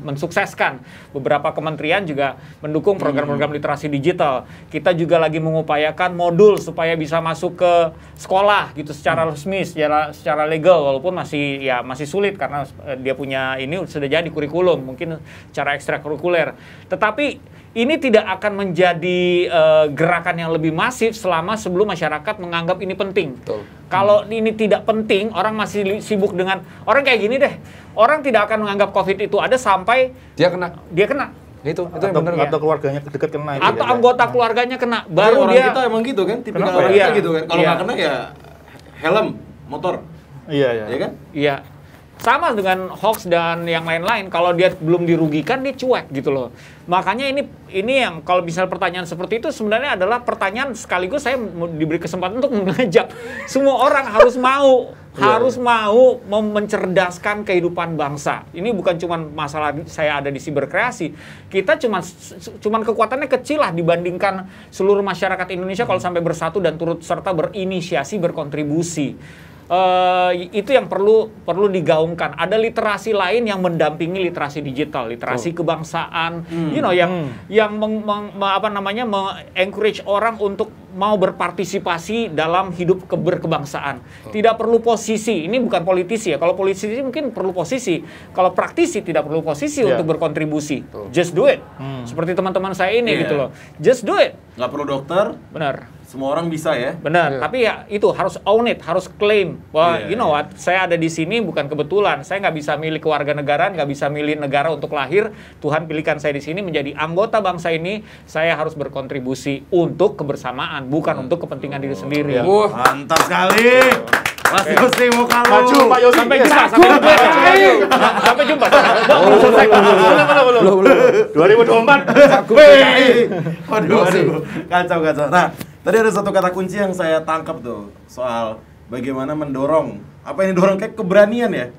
mensukseskan. Beberapa kementerian juga mendukung program-program literasi digital. Kita juga lagi mengupayakan modul supaya bisa masuk ke sekolah gitu secara resmi, secara legal, walaupun masih sulit karena dia punya ini sudah jadi kurikulum, mungkin cara ekstrakurikuler. Tetapi ini tidak akan menjadi gerakan yang lebih masif selama sebelum masyarakat menganggap ini penting. Betul. Kalau ini tidak penting, orang masih sibuk dengan orang kayak gini deh. Orang tidak akan menganggap COVID itu ada sampai Dia kena. Itu yang benar atau keluarganya dekat kena itu atau ya, anggota keluarganya kena, baru orang dia kita emang gitu kan, tipikal Kenapa orang ya? kita gitu kan. Kalau Iya. nggak kena ya helm motor, iya ya kan? Iya. Sama dengan hoax dan yang lain-lain, kalau dia belum dirugikan dia cuek gitu loh. Makanya ini yang kalau misal pertanyaan seperti itu sebenarnya adalah pertanyaan sekaligus saya diberi kesempatan untuk mengajak semua orang harus mau mencerdaskan kehidupan bangsa. Ini bukan cuma masalah saya ada di siberkreasi. Kita cuman kekuatannya kecil lah dibandingkan seluruh masyarakat Indonesia kalau sampai bersatu dan turut serta berinisiasi, berkontribusi. Itu yang perlu digaungkan. Ada literasi lain yang mendampingi literasi digital, literasi kebangsaan, yang encourage orang untuk mau berpartisipasi dalam hidup berkebangsaan. Tidak perlu posisi. Ini bukan politisi ya. Kalau politisi mungkin perlu posisi. Kalau praktisi tidak perlu posisi untuk berkontribusi. Just do it. Seperti teman-teman saya ini gitu loh. Just do it. Nggak perlu dokter, Benar. semua orang bisa ya. Benar, tapi ya itu harus own it, harus claim bahwa Iya, you know what, saya ada di sini bukan kebetulan, saya nggak bisa milih kewarganegaraan, nggak bisa milih negara untuk lahir, Tuhan pilihkan saya di sini menjadi anggota bangsa ini, saya harus berkontribusi untuk kebersamaan, bukan untuk kepentingan diri sendiri. Wah, Mantap sekali. Mas Yosi mau kamu. Maju Pak Yosi. Sampai jumpa, sampai jumpa. Belum selesai. Belum. 2024. Waduh. Kacau. Nah, tadi ada satu kata kunci yang saya tangkap tuh soal bagaimana mendorong. Apa yang didorong kayak keberanian ya?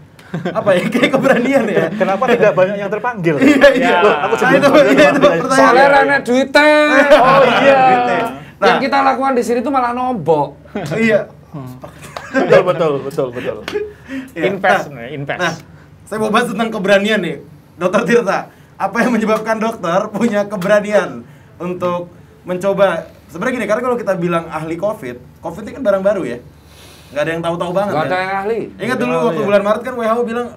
Apa ya? Kayak keberanian ya? Kenapa tidak banyak yang terpanggil? Iya. Loh, aku Nah, itu pertanyaan. soalnya rana duitnya. Oh iya. Nah, Yang kita lakukan di sini tuh malah nombok. iya. Betul. Iya. Invest. Nah, saya mau bahas tentang keberanian nih. Dokter Tirta, apa yang menyebabkan dokter punya keberanian untuk mencoba? Sebenarnya gini, karena kalau kita bilang ahli COVID ini kan barang baru ya. Nggak ada yang tahu-tahu banget. Nggak ada yang ahli. Ingat dulu waktu bulan Maret kan WHO bilang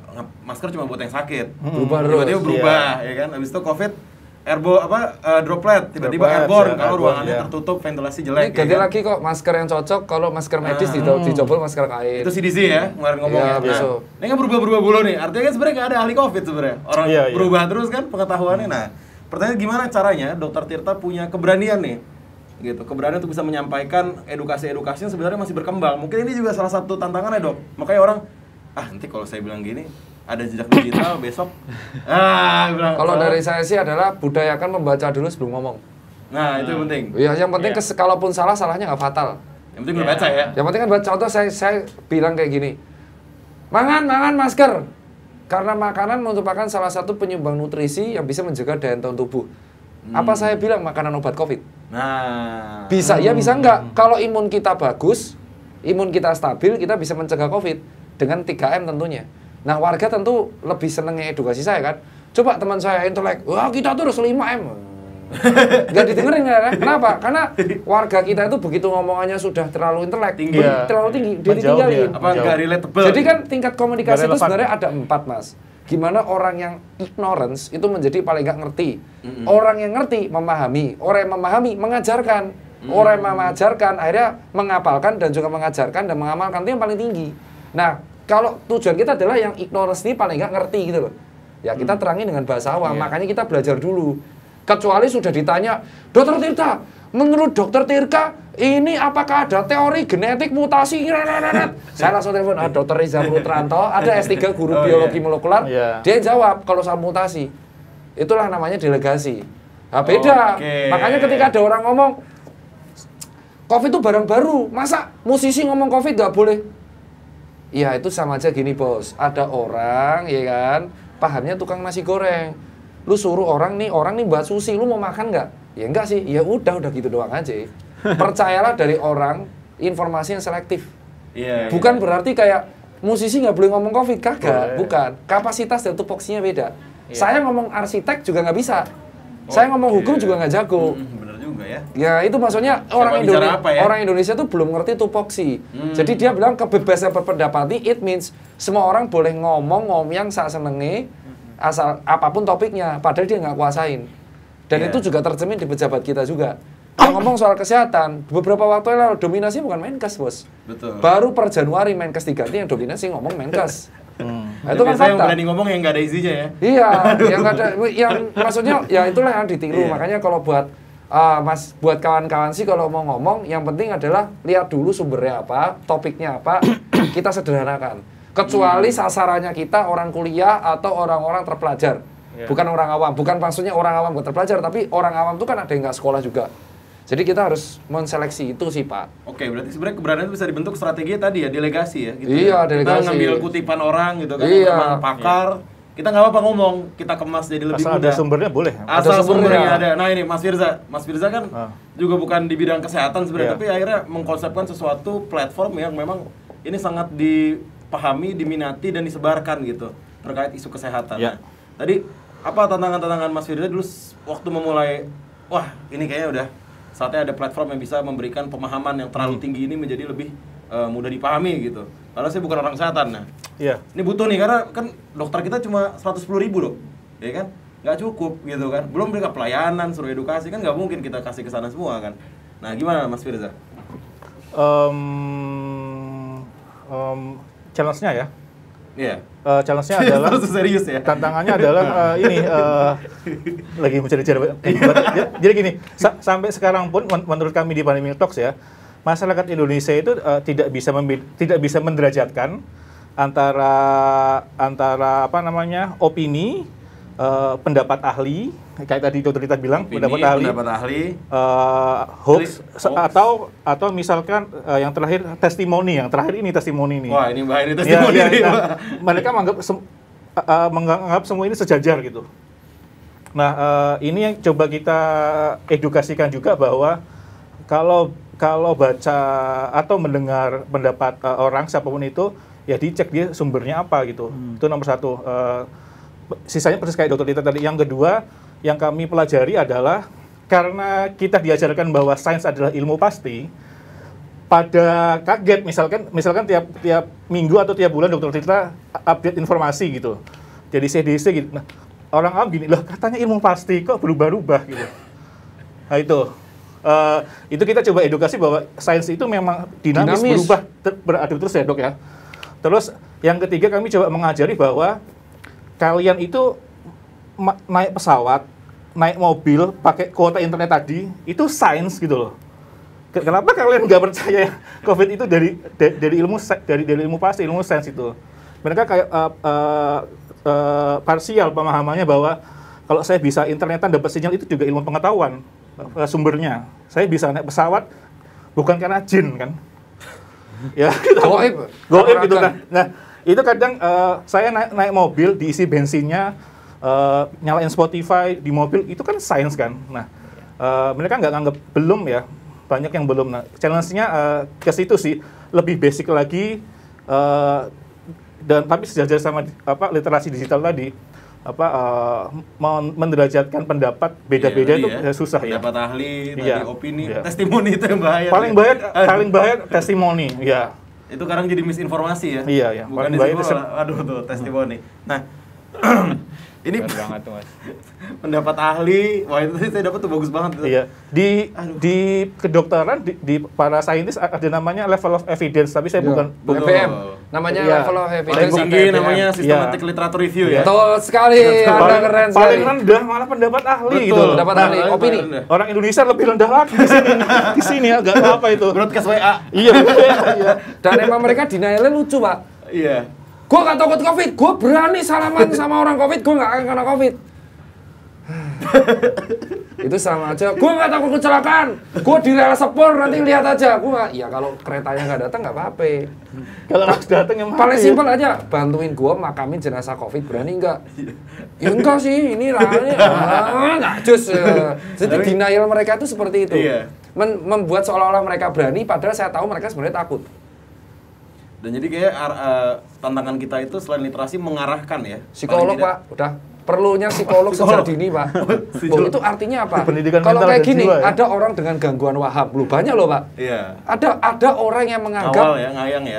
masker cuma buat yang sakit. Berubah terus. Tiba-tiba berubah, ya kan? Habis itu COVID droplet, tiba-tiba airborne kalau ruangannya tertutup, ventilasi jelek. Ini ganti lagi kok masker yang cocok kalau masker medis dicobol masker kain. Itu CDC ya kemarin ngomongnya. Besok. Ini kan berubah-berubah mulu nih. Artinya kan sebenarnya nggak ada ahli COVID sebenarnya. Orang berubah terus kan pengetahuannya. Nah, pertanyaan gimana caranya Dokter Tirta punya keberanian nih, gitu, keberanian untuk bisa menyampaikan edukasi-edukasi yang sebenarnya masih berkembang. Mungkin ini juga salah satu tantangannya, Dok. Makanya orang, nanti kalau saya bilang gini, ada jejak digital besok. Kalau dari saya sih adalah budayakan membaca dulu sebelum ngomong. Nah, itu yang penting. Iya, yang penting kalaupun salahnya nggak fatal. Yang penting udah baca ya. Yang penting kan baca. Contoh saya bilang kayak gini. Mangan masker. Karena makanan merupakan salah satu penyumbang nutrisi yang bisa menjaga daya tahan tubuh. Apa saya bilang makanan obat COVID? Nah, bisa ya bisa enggak. Kalau imun kita bagus, imun kita stabil, kita bisa mencegah COVID dengan 3M tentunya. Nah, warga tentu lebih senengnya edukasi saya kan. Coba teman saya intelek, wah kita terus 5M. Nggak didengerin ya, kenapa? Karena warga kita itu begitu ngomongannya sudah terlalu intelek, terlalu tinggi, dia ditinggalin. Apa nggak relatable? Jadi kan tingkat komunikasi itu sebenarnya ada 4, Mas. Gimana orang yang ignorance itu menjadi paling nggak ngerti. Orang yang ngerti memahami, orang yang memahami mengajarkan. Orang yang mengajarkan akhirnya menghafalkan dan juga mengajarkan dan mengamalkan, itu yang paling tinggi. Nah, kalau tujuan kita adalah yang ignorance ini paling nggak ngerti gitu loh. Ya kita terangin dengan bahasa awam, makanya kita belajar dulu. Kecuali sudah ditanya, Dokter Tirta, menurut Dokter Tirta, ini apakah ada teori genetik mutasi? Saya langsung telepon, Dokter Rizal Putranto, ada S3 guru biologi molekular, dia jawab kalau soal mutasi. Itulah namanya delegasi. Nah, beda. Makanya ketika ada orang ngomong, COVID itu barang baru, masa musisi ngomong COVID nggak boleh? Ya itu sama aja gini bos, ada orang ya kan, pahamnya tukang nasi goreng. Lu suruh orang nih Mbak Susi, lu mau makan nggak? Ya enggak sih, ya udah gitu doang aja. Percayalah dari orang informasi yang selektif. Bukan berarti kayak musisi nggak boleh ngomong COVID, kagak, bukan. Kapasitas dan tupoksinya beda. Saya ngomong arsitek juga nggak bisa. Saya ngomong hukum juga nggak jago. Bener juga ya. Ya itu maksudnya orang Indonesia tuh belum ngerti tupoksi. Jadi dia bilang kebebasan berpendapat it means semua orang boleh ngomong yang saat senenge, asal apapun topiknya, padahal dia nggak kuasain. Dan itu juga tercermin di pejabat kita juga. Yang ngomong soal kesehatan, beberapa waktu lalu dominasi bukan Menkes, bos. Betul. Baru per Januari Menkes diganti yang dominasi ngomong Menkes. Nah, itu kan fakta. Yang berani ngomong yang nggak ada isinya ya. Iya, yang nggak ada, yang maksudnya ya itulah yang ditiru. Makanya kalau buat buat kawan-kawan sih kalau mau ngomong, yang penting adalah lihat dulu sumbernya apa, topiknya apa, kita sederhanakan. Kecuali sasarannya kita orang kuliah atau orang-orang terpelajar, bukan orang awam. Bukan maksudnya orang awam gak terpelajar, tapi orang awam itu kan ada yang nggak sekolah juga. Jadi kita harus menseleksi itu sih Pak. Oke, berarti sebenarnya keberanian itu bisa dibentuk strategi tadi ya, delegasi ya. Gitu iya, ya. delegasi. Kita ngambil kutipan orang gitu kan, memang pakar. Kita nggak apa-apa ngomong, kita kemas jadi lebih mudah. Asal ada sumbernya boleh. Asal sumbernya ada. Nah ini Mas Firza kan juga bukan di bidang kesehatan sebenarnya, tapi akhirnya mengkonsepkan sesuatu platform yang memang ini sangat dipahami, diminati dan disebarkan gitu terkait isu kesehatan. Nah, tadi apa tantangan-tantangan Mas Firza dulu waktu memulai? Wah ini kayaknya udah saatnya ada platform yang bisa memberikan pemahaman yang terlalu tinggi ini menjadi lebih mudah dipahami gitu. Karena saya bukan orang kesehatan, nah. Ini butuh nih karena kan dokter kita cuma 110.000 loh, ya kan? Nggak cukup gitu kan. Belum mereka pelayanan, suruh edukasi kan nggak mungkin kita kasih ke sana semua kan. Nah gimana Mas Firza? Challenge-nya ya. Challenge-nya adalah serius ya. Tantangannya adalah lagi mencari cara. Jadi gini, sampai sekarang pun menurut kami di Pandemic Talks ya, masyarakat Indonesia itu tidak bisa menderajatkan antara apa namanya opini, pendapat ahli, kayak tadi Dokter Tirta bilang, pendapat ahli, hoax atau misalkan yang terakhir testimoni, ini testimoni nih. Wah ini bahaya testimoni. Mereka menganggap semua ini sejajar gitu. Nah ini yang coba kita edukasikan juga bahwa kalau baca atau mendengar pendapat orang siapapun itu, ya dicek dia sumbernya apa gitu. Itu nomor satu. sisanya persis kayak Dr. Tita tadi. Yang kedua, yang kami pelajari adalah karena kita diajarkan bahwa sains adalah ilmu pasti, pada kaget misalkan tiap minggu atau tiap bulan Dr. Tita update informasi gitu. Jadi CDC gitu. Nah, orang awam gini, loh katanya ilmu pasti kok berubah-ubah gitu. Nah itu kita coba edukasi bahwa sains itu memang dinamis. Berubah beradu terus ya Dok ya. Terus yang ketiga kami coba mengajari bahwa kalian itu naik pesawat, naik mobil, pakai kuota internet tadi, itu sains gitu loh. Kenapa kalian nggak percaya COVID itu dari ilmu pasti, ilmu sains itu? Mereka kayak parsial pemahamannya bahwa kalau saya bisa internetan dapat sinyal itu juga ilmu pengetahuan sumbernya. Saya bisa naik pesawat bukan karena jin kan? Ya, goib gitu kan. Nah, itu kadang saya naik mobil diisi bensinnya, nyalain Spotify di mobil itu kan sains kan. Nah, mereka nggak nganggap belum ya, banyak yang belum. Nah, challenge-nya ke situ sih, lebih basic lagi. Dan tapi sejajar sama literasi digital tadi, menderajatkan pendapat beda-beda itu susah ya. Pendapat ahli, tadi opini, testimoni itu yang bahaya. Paling bahaya testimoni, ya. Itu kadang jadi misinformasi ya. Iya, ya. Bukan paling bahaya aduh tuh testimoni. Nah, ini banget tuh, Mas. Pendapat ahli, wah itu saya dapat tuh bagus banget. Iya. Di kedokteran di para saintis ada namanya level of evidence, tapi saya bukan LVM. Namanya level of evidence. Paling tinggi namanya systematic literature review ya. Betul sekali, Anda keren sekali. Paling rendah malah pendapat ahli gitu. Pendapat ahli, opini. Orang Indonesia lebih rendah lagi di sini ya, enggak apa itu. Broadcast WA. Iya. Dan emang mereka denialnya lucu, Pak. Iya. Gue gak takut COVID, gue berani salaman sama orang COVID, gue gak akan kena COVID. Itu sama aja, gue gak takut kecelakaan, gue di rel sepur nanti lihat aja. Gue gak, ya kalau keretanya gak datang gak apa-apa. Kalau harus datang yang paling simpel aja, bantuin gue makamin jenazah COVID, berani nggak? Ya enggak sih, ini rame, nggak jus. Jadi denial mereka itu seperti itu, membuat seolah-olah mereka berani, padahal saya tahu mereka sebenarnya takut. Dan jadi kayak tantangan kita itu selain literasi mengarahkan ya. Psikolog Pak, udah perlunya psikolog sejak dini Pak. Itu artinya apa? Kalau kayak gini, ada orang dengan gangguan waham, lu banyak loh Pak. Iya. Ada orang yang menganggap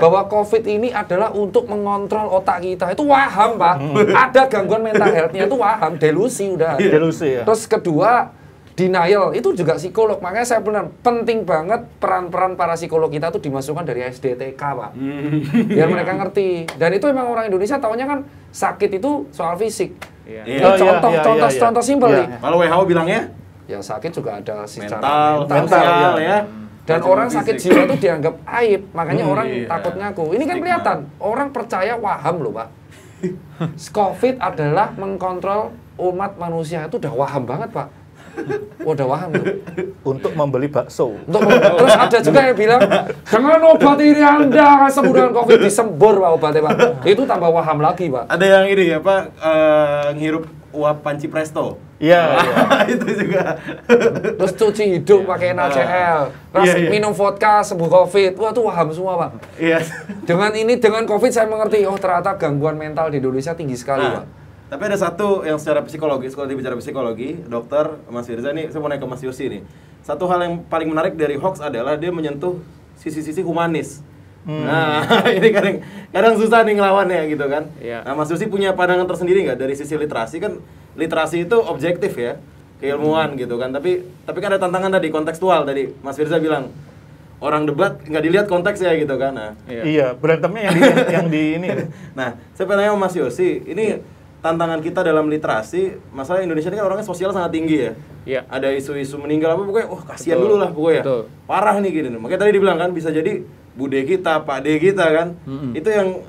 bahwa COVID ini adalah untuk mengontrol otak kita. Itu waham Pak. Ada gangguan mental health-nya itu waham, delusi udah. Delusi ya. Terus kedua, denial itu juga psikolog. Makanya saya benar penting banget peran-peran para psikolog kita tuh dimasukkan dari SDTK, Pak. Biar mereka ngerti. Dan itu emang orang Indonesia taunya kan sakit itu soal fisik. Contoh simpel nih. Kalau WHO bilangnya ya sakit juga ada secara mental ya. Dan orang sakit jiwa itu dianggap aib. Makanya orang takut ngaku. Ini kan kelihatan orang percaya waham loh, Pak. COVID adalah mengkontrol umat manusia itu udah waham banget, Pak. Udah waham tuh. Untuk membeli bakso. Terus ada juga yang bilang, dengan obat ini Anda akan sembuh dengan COVID, disembur Pak obatnya Pak. Itu tambah waham lagi Pak. Ada yang ini ya Pak, ngirup uap panci presto. Iya. Itu juga. Terus cuci hidung pakai NaCl. Terus minum vodka sembuh COVID. Wah itu waham semua Pak. Iya. Dengan COVID saya mengerti, oh ternyata gangguan mental di Indonesia tinggi sekali Pak. Tapi ada satu yang secara psikologis, kalau bicara psikologi, dokter, Mas Firza nih, saya mau naik ke Mas Yosi nih. Satu hal yang paling menarik dari hoax adalah dia menyentuh sisi-sisi humanis. Nah, ini kadang susah nih ngelawannya gitu kan. Nah, Mas Yosi punya pandangan tersendiri nggak dari sisi literasi? Kan literasi itu objektif ya, keilmuan gitu kan. Tapi kan ada tantangan tadi, kontekstual tadi. Mas Firza bilang, orang debat nggak dilihat konteksnya gitu kan. Nah, iya, berantemnya yang di ini. Nah, saya pengen nanya Mas Yosi, ini tantangan kita dalam literasi, masalah Indonesia ini kan orangnya sosial sangat tinggi ya. Iya. Ada isu-isu meninggal apa pokoknya, kasihan dulu lah pokoknya. Betul. Parah nih gini. Makanya tadi dibilang kan bisa jadi Bude kita, Pak D kita kan. Itu yang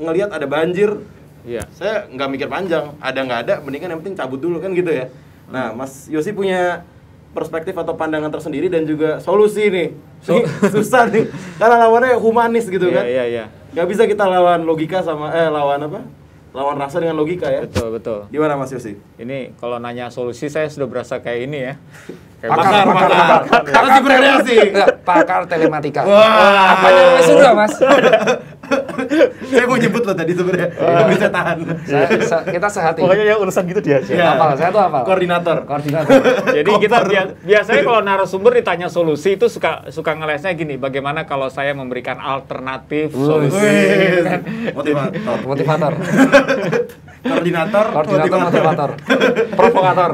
ngelihat ada banjir. Iya. Saya nggak mikir panjang, ada nggak ada, mendingan yang penting cabut dulu kan gitu ya. Nah, Mas Yosi punya perspektif atau pandangan tersendiri dan juga solusi nih. Susah nih. Karena lawannya humanis gitu kan. Iya. Nggak bisa kita lawan logika sama lawan rasa dengan logika ya. Betul. Gimana Mas Yosi? Ini kalau nanya solusi saya sudah berasa kayak ini ya. Pakar telematika. Wah. Apanya Mas sudah Mas? Saya mau nyebut loh tadi sebenarnya. Nggak bisa tahan. Kita sehati. Pokoknya yang urusan gitu dia aja. Iya. Hafal, saya tuh hafal. Koordinator. Jadi kita biasanya kalau narasumber ditanya solusi itu suka ngelesnya gini, bagaimana kalau saya memberikan alternatif solusi. Motivator. Koordinator, Motivator. Provokator.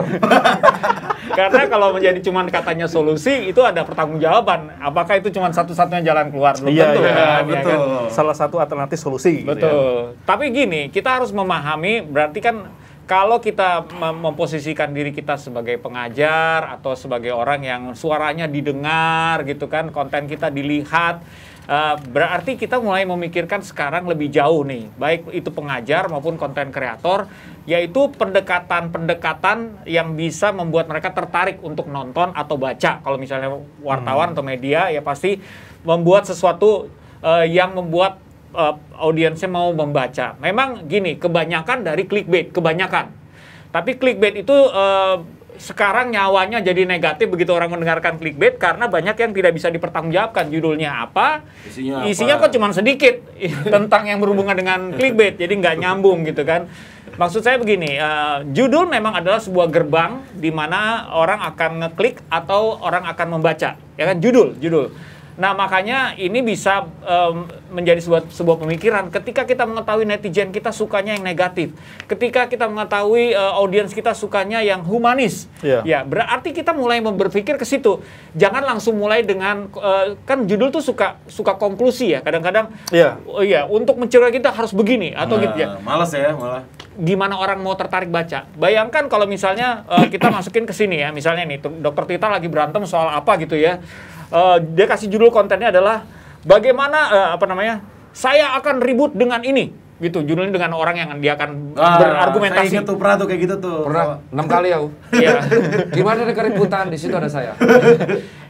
Karena kalau menjadi cuman katanya solusi itu ada pertanggungjawaban. Apakah itu cuma satu-satunya jalan keluar? Belum Iya, tentu iya, kan, ya betul. kan? Salah satu alternatif solusi. gitu ya. Betul. Tapi gini, kita harus memahami berarti kan kalau kita memposisikan diri kita sebagai pengajar atau sebagai orang yang suaranya didengar gitu kan, konten kita dilihat, berarti kita mulai memikirkan sekarang lebih jauh nih, baik itu pengajar maupun konten kreator, yaitu pendekatan-pendekatan yang bisa membuat mereka tertarik untuk nonton atau baca. Kalau misalnya wartawan atau media, ya pasti membuat sesuatu yang membuat audiensnya mau membaca. Memang gini, kebanyakan dari clickbait, kebanyakan. Tapi clickbait itu sekarang nyawanya jadi negatif begitu orang mendengarkan clickbait karena banyak yang tidak bisa dipertanggungjawabkan. Judulnya apa? Isinya kok cuma sedikit tentang yang berhubungan dengan clickbait, jadi nggak nyambung gitu kan. Maksud saya begini, judul memang adalah sebuah gerbang di mana orang akan ngeklik atau orang akan membaca, ya kan, judul. Nah, makanya ini bisa menjadi sebuah pemikiran ketika kita mengetahui netizen kita sukanya yang negatif. Ketika kita mengetahui audiens kita sukanya yang humanis. Ya, berarti kita mulai berpikir ke situ. Jangan langsung mulai dengan kan judul tuh suka konklusi ya. Kadang-kadang oh iya, untuk mencegah kita harus begini atau gitu ya. Malas ya, malah. Gimana orang mau tertarik baca? Bayangkan kalau misalnya kita masukin ke sini ya, misalnya nih Dokter Tita lagi berantem soal apa gitu ya. Dia kasih judul kontennya adalah bagaimana saya akan ribut dengan ini gitu, judulnya dengan orang yang dia akan berargumentasi. Saya ingat tuh, pernah tuh kayak gitu tuh. Pernah 6 kali aku. Iya. Gimana ada keributan, di situ ada saya.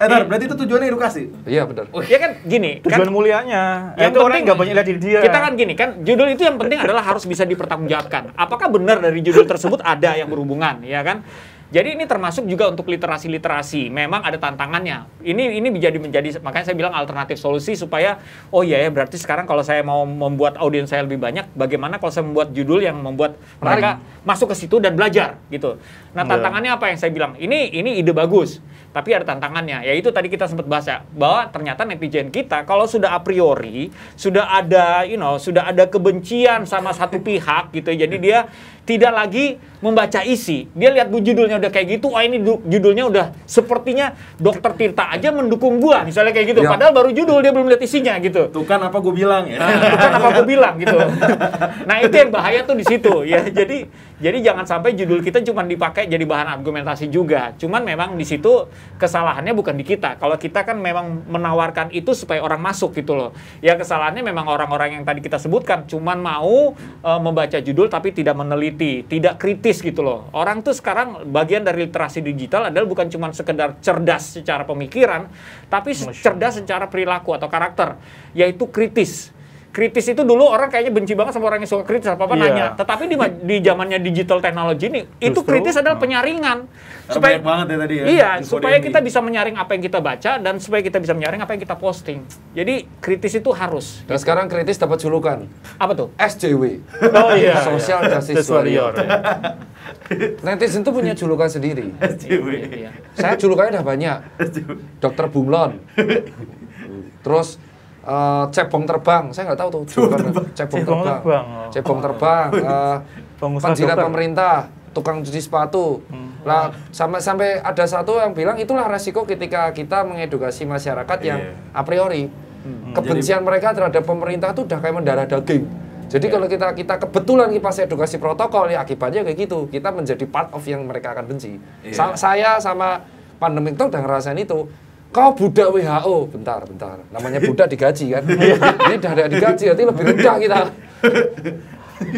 Berarti itu tujuannya edukasi. Iya benar. Ya kan gini, kan Tujuan mulianya. yang Itu orang penting nggak banyak lihat diri dia. kita kan gini kan, judul itu yang penting adalah harus bisa dipertanggungjawabkan. Apakah benar dari judul tersebut ada yang berhubungan, ya kan? Jadi ini termasuk juga untuk literasi. Memang ada tantangannya. Ini menjadi makanya saya bilang alternatif solusi supaya oh iya ya berarti sekarang kalau saya mau membuat audiens saya lebih banyak, bagaimana kalau saya membuat judul yang membuat mereka masuk ke situ dan belajar gitu. Nah, tantangannya apa yang saya bilang? Ini ide bagus, tapi ada tantangannya. Yaitu tadi kita sempat bahas ya, bahwa ternyata netizen kita kalau sudah a priori sudah ada sudah ada kebencian sama satu pihak gitu. Jadi dia tidak lagi membaca isi. Dia lihat judulnya udah kayak gitu, ini judulnya udah sepertinya Dokter Tirta aja mendukung gua, misalnya kayak gitu. Ya. Padahal baru judul, dia belum lihat isinya gitu. Tuh kan apa gue bilang ya. Itu kan apa gue bilang gitu. Nah, itu yang bahaya tuh di situ ya. Jadi jangan sampai judul kita cuma dipakai jadi bahan argumentasi juga. Cuman memang di situ kesalahannya bukan di kita. Kalau kita kan memang menawarkan itu supaya orang masuk gitu loh. Ya kesalahannya memang orang-orang yang tadi kita sebutkan cuman mau membaca judul tapi tidak meneliti, tidak kritis gitu loh. Orang tuh sekarang bagian dari literasi digital adalah bukan cuma sekedar cerdas secara pemikiran, tapi cerdas secara perilaku atau karakter, yaitu kritis. Kritis itu dulu orang kayaknya benci banget sama orang yang suka kritis apa-apa nanya. Tetapi di zamannya digital teknologi ini, itu kritis adalah penyaringan. Supaya banget ya tadi ya. Iya, supaya kita bisa menyaring apa yang kita baca dan supaya kita bisa menyaring apa yang kita posting. Jadi kritis itu harus. Dan sekarang kritis dapat julukan Apa tuh? SJW. Oh iya. Social Justice Warrior. Netizen itu punya julukan sendiri. Iya. Saya julukannya udah banyak. Dokter Bunglon. Terus cebong terbang, saya nggak tahu tuh julukan cebong terbang. Cebong terbang, penjilat pemerintah, tukang cuci sepatu. Lah sampai ada satu yang bilang itulah resiko ketika kita mengedukasi masyarakat yang a priori kebencian mereka terhadap pemerintah itu udah kayak mendarah daging. Jadi kalau kita kebetulan pas edukasi protokol ya akibatnya kayak gitu. Kita menjadi part of yang mereka akan benci. Saya sama pandemik itu udah ngerasain itu. Kau budak WHO, bentar. Namanya budak digaji kan? Ini udah ada digaji, berarti lebih rendah kita.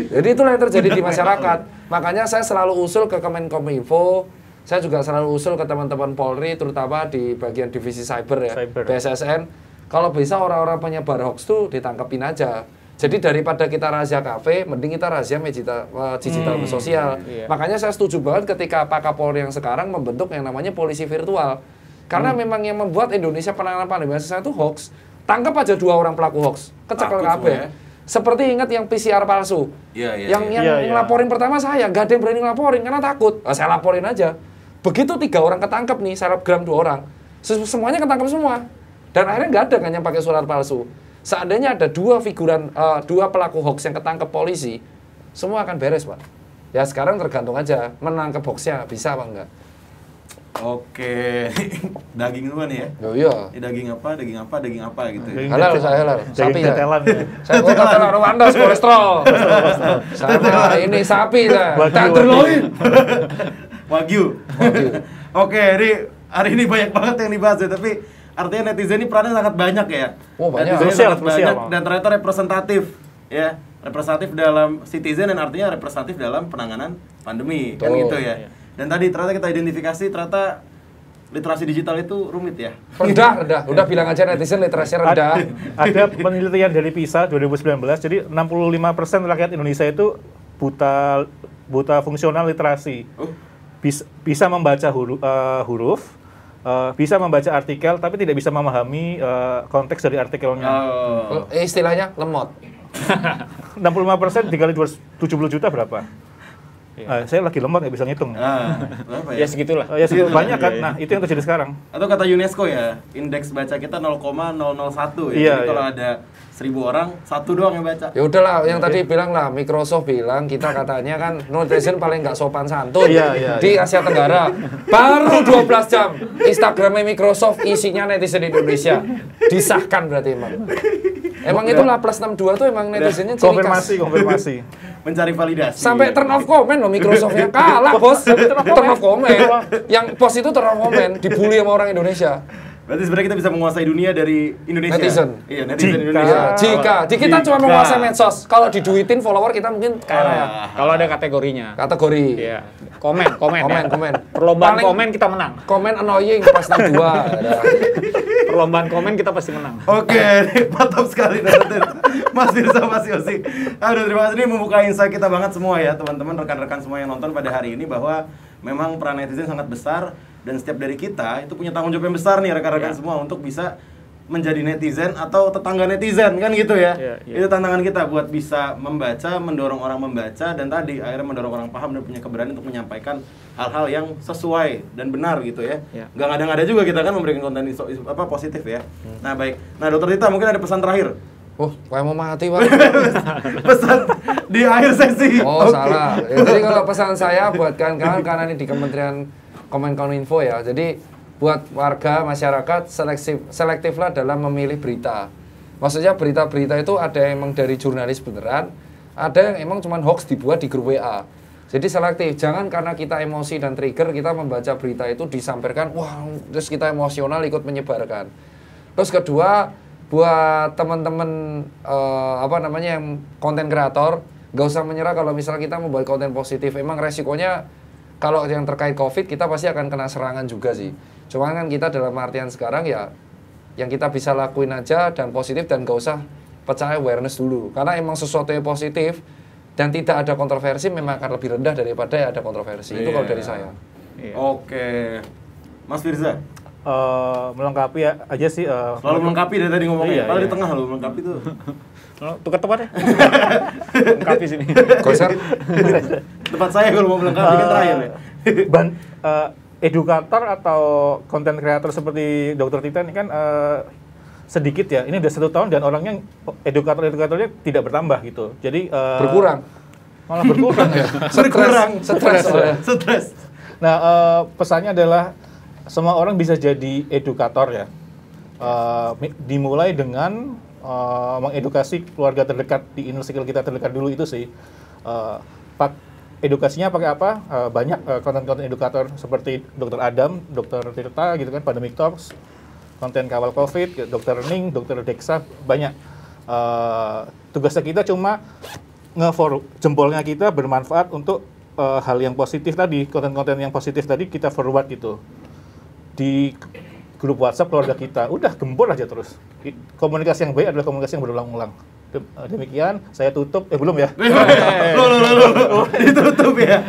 Jadi itulah yang terjadi di masyarakat. Makanya saya selalu usul ke Kemenkominfo, saya juga selalu usul ke teman-teman Polri, terutama di bagian divisi cyber ya, BSSN. Kalau bisa orang-orang penyebar hoax tuh ditangkepin aja. Jadi daripada kita razia kafe, mending kita razia digital sosial. Makanya saya setuju banget ketika Pak Kapolri yang sekarang membentuk yang namanya polisi virtual. Karena memang yang membuat Indonesia penanganan pandemi itu hoax. Tangkap aja 2 orang pelaku hoax, kecekel kabeh. Seperti ingat yang PCR palsu. Iya. Yang ngelaporin pertama saya, nggak ada yang berani ngelaporin karena takut. Nah, saya laporin aja. Begitu 3 orang ketangkep nih, selebgram 2 orang, semuanya ketangkep semua. Dan akhirnya nggak ada kan yang pakai surat palsu. Seandainya ada 2 pelaku hoax yang ketangkep polisi, semua akan beres, Pak. Ya sekarang tergantung aja menangkep hoaxnya bisa apa enggak. Oke, daging dulu nih ya. Oh iya. Ini daging apa gitu ya. Halal saya halal. Sapi ya. tetelan ya. Saya bukan tetelan Rwanda kolesterol. Sama ini sapi saya. Tenderloin. Wagyu. Oke, ini hari ini banyak banget yang dibahas ya, tapi artinya netizen ini perannya sangat banyak ya. Oh, banyak. Netizen Sosial, sangat banyak sosial. dan ternyata representatif ya. Representatif dalam citizen dan artinya representatif dalam penanganan pandemi kan Betul. gitu ya. Dan tadi ternyata kita identifikasi ternyata literasi digital itu rumit ya. Rendah. Udah bilang aja netizen literasi rendah. Ada penelitian dari PISA 2019, jadi 65% rakyat Indonesia itu buta fungsional literasi. Bisa membaca huruf, bisa membaca artikel, tapi tidak bisa memahami konteks dari artikelnya. Istilahnya lemot. 65% dikali 270 juta berapa? Saya lagi lemot nggak bisa ngitung. Berapa Ya segitulah. Ya sih banyak kan. Nah, itu yang terjadi sekarang. Atau kata UNESCO ya, indeks baca kita 0,001 ya. Iya, Jadi kalau iya. ada 1000 orang, 1 doang yang baca. Ya udahlah, yang tadi bilang lah, Microsoft bilang kita katanya kan netizen paling nggak sopan santun Iya. di Asia Tenggara. Baru 12 jam Instagramnya Microsoft isinya netizen Indonesia. Disahkan berarti emang. Emang itulah plus 62 tuh emang netizennya ciri khas. Konfirmasi. Mencari validasi. Sampai turn off comment loh Microsoftnya kalah bos. Turn off comment. Yang post itu turn off comment, dibully sama orang Indonesia. Berarti sebenarnya kita bisa menguasai dunia dari Indonesia. Netizen. Iya, netizen Jika- Indonesia. Jika kita cuma menguasai medsos, kalau diduitin follower kita mungkin kaya. Kalau ada kategorinya. Kategori. Iya. Komen. Komen. Perlombaan Paling- komen kita menang. Komen annoying pas 62. Ada. Perlombaan komen kita pasti menang. Oke, ini mantap sekali Mas Firza, Mas Yosi. Aduh, terima kasih, ini membuka insight kita banget semua ya, teman-teman, rekan-rekan semua yang nonton pada hari ini, bahwa memang peran netizen sangat besar dan setiap dari kita itu punya tanggung jawab yang besar nih rekan-rekan semua untuk bisa menjadi netizen atau tetangga netizen kan gitu ya. Iya. Itu tantangan kita buat bisa membaca, mendorong orang membaca, dan tadi akhirnya mendorong orang paham dan punya keberanian untuk menyampaikan hal-hal yang sesuai dan benar gitu ya. Nggak ngada-ngada juga kita kan memberikan konten positif ya. Nah baik, nah Dokter Tita mungkin ada pesan terakhir. Oh, kayak mau mati, Pak. Pesan di akhir sesi. Oh, Oke. salah. Ya, jadi kalau pesan saya buat kawan-kawan karena ini di Kementerian Kominfo ya. Jadi buat warga masyarakat selektiflah dalam memilih berita. Maksudnya berita-berita itu ada yang emang dari jurnalis beneran, ada yang emang cuma hoax dibuat di grup WA. Jadi selektif. Jangan karena kita emosi dan trigger kita membaca berita itu disampaikan, wah, terus kita emosional ikut menyebarkan. Terus kedua, buat teman-teman yang konten kreator, nggak usah menyerah kalau misalnya kita membuat konten positif. Emang resikonya kalau yang terkait COVID kita pasti akan kena serangan juga sih. Cuma kan kita dalam artian sekarang ya yang kita bisa lakuin aja dan positif dan nggak usah percaya awareness dulu. Karena emang sesuatu yang positif dan tidak ada kontroversi memang akan lebih rendah daripada yang ada kontroversi. Itu kalau dari saya. Oke. Mas Firza, Melengkapi aja sih. selalu melengkapi dari tadi ngomongnya. Iya, Kalau iya. di tengah lo melengkapi tuh. Tukar tempat ya. Lengkapi sini. Goser. Tempat saya kalau mau melengkapi kan terakhir ya. Edukator atau konten kreator seperti Dokter Tita ini kan sedikit ya. Ini udah 1 tahun dan orangnya edukatornya tidak bertambah gitu. Jadi Berkurang. malah berkurang ya. Stres. Nah, pesannya adalah semua orang bisa jadi edukator ya. Dimulai dengan mengedukasi keluarga terdekat di inner circle kita terdekat dulu itu sih. Edukasinya pakai apa? Banyak konten-konten edukator seperti Dr. Adam, Dr. Tirta gitu kan, Pandemic Talks, konten kawal COVID, Dr. Ning, Dr. Dexa, banyak. Tugasnya kita cuma nge-forward jempolnya kita bermanfaat untuk hal yang positif tadi, konten-konten yang positif tadi kita forward gitu di grup WhatsApp keluarga kita. Udah gembor aja terus. Komunikasi yang baik adalah komunikasi yang berulang-ulang. Demikian, saya tutup. Belum ya? Loh, ditutup ya.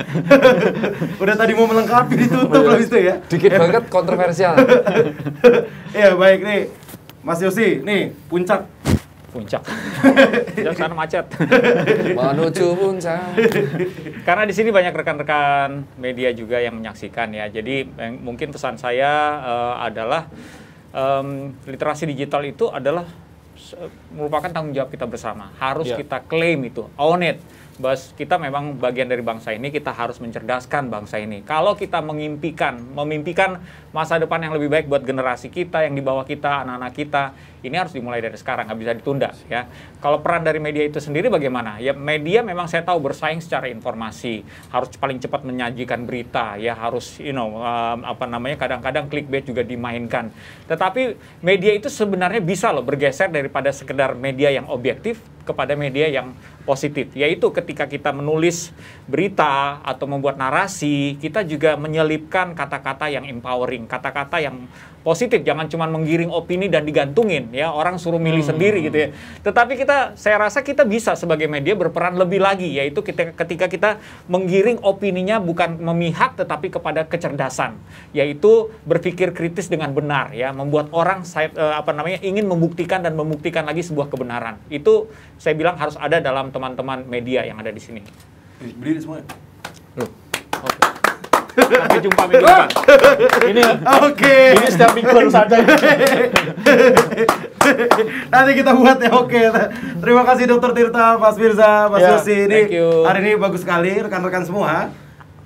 Udah tadi mau melengkapi ditutup loh itu ya. Dikit banget kontroversial. Iya, baik nih. Mas Yosi, nih puncak Puncak. Puncak sana macet. Menuju puncak. Karena di sini banyak rekan-rekan media juga yang menyaksikan ya. Jadi mungkin pesan saya adalah literasi digital itu adalah merupakan tanggung jawab kita bersama. Harus kita klaim itu, own it. Bahwa kita memang bagian dari bangsa ini, kita harus mencerdaskan bangsa ini. Kalau kita memimpikan masa depan yang lebih baik buat generasi kita, yang di bawah kita, anak-anak kita, ini harus dimulai dari sekarang, nggak bisa ditunda. Ya. Kalau peran dari media itu sendiri bagaimana? Ya media memang saya tahu bersaing secara informasi, harus paling cepat menyajikan berita, ya harus, kadang-kadang clickbait juga dimainkan. Tetapi media itu sebenarnya bisa loh bergeser daripada sekedar media yang objektif kepada media yang positif, yaitu ketika kita menulis berita atau membuat narasi, kita juga menyelipkan kata-kata yang empowering, kata-kata yang positif, jangan cuma menggiring opini dan digantungin, ya orang suruh milih sendiri gitu ya. Tetapi saya rasa kita bisa sebagai media berperan lebih lagi, yaitu ketika kita menggiring opininya bukan memihak, tetapi kepada kecerdasan, yaitu berpikir kritis dengan benar, ya, membuat orang ingin membuktikan dan membuktikan lagi sebuah kebenaran. Itu saya bilang harus ada dalam teman-teman media yang ada di sini. Berdiri semuanya. Sampai jumpa minggu depan. Ini setiap minggu harus ada. Nanti kita buat ya, oke. Terima kasih Dr. Tirta, Mas Firza, Mas Yosi. Ini hari ini bagus sekali rekan-rekan semua,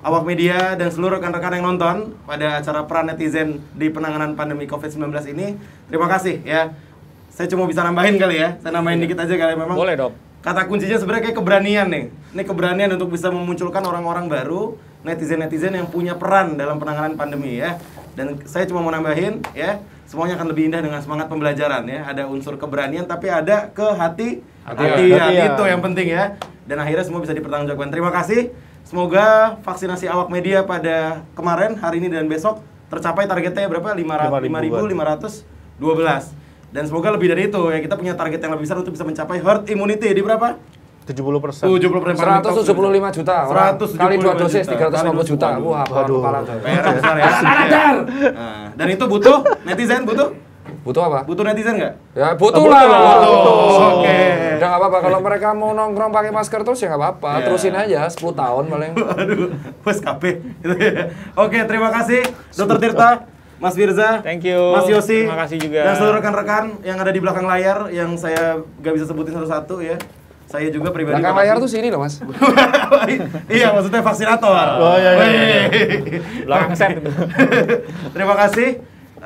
awak media dan seluruh rekan-rekan yang nonton pada acara Peran Netizen di penanganan pandemi COVID-19 ini. Terima kasih ya. Saya cuma bisa nambahin kali ya. Saya nambahin dikit aja kali memang. Boleh dong. Kata kuncinya sebenarnya kayak keberanian nih. Ini keberanian untuk bisa memunculkan orang-orang baru, netizen-netizen yang punya peran dalam penanganan pandemi ya. Dan saya cuma mau nambahin ya, semuanya akan lebih indah dengan semangat pembelajaran ya. Ada unsur keberanian tapi ada kehati-hatian. Itu yang penting ya. Dan akhirnya semua bisa dipertanggungjawabkan. Terima kasih. Semoga vaksinasi awak media pada kemarin, hari ini dan besok tercapai targetnya berapa? 5.512. Dan semoga lebih dari itu ya, kita punya target yang lebih besar untuk bisa mencapai herd immunity di berapa? 70%. 175 juta orang. Kali 2 dosis 350 juta. Wah, kepala besar ya. Dan itu butuh netizen, butuh apa? Butuh netizen nggak? Ya butuh lah. Oke. Udah nggak apa-apa, kalau mereka mau nongkrong pakai masker terus ya nggak apa-apa. Terusin aja 10 tahun paling. Aduh, wes kabeh. Oke, terima kasih Dr. Tirta, Mas Firza, thank you. Mas Yosi, terima kasih juga. Dan seluruh rekan-rekan yang ada di belakang layar yang saya gak bisa sebutin satu-satu ya. Saya juga pribadi. Belakang layar tuh sini loh Mas. Iya, maksudnya vaksinator. Oh iya. Belakang set itu. Terima kasih.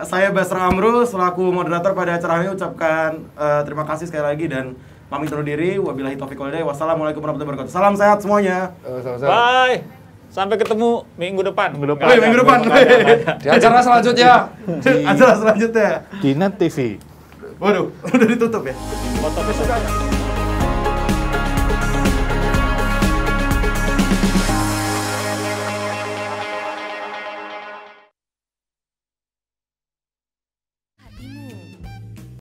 Saya Basra Amru selaku moderator pada acara ini ucapkan terima kasih sekali lagi dan pamit undur diri. Wabillahi taufiq wal hidayah. Wassalamualaikum warahmatullahi wabarakatuh. Salam sehat semuanya. Bye. Sampai ketemu minggu depan. Minggu depan. Di acara selanjutnya. Acara selanjutnya di Net TV. Waduh, udah ditutup ya. Fotonya sudah ada.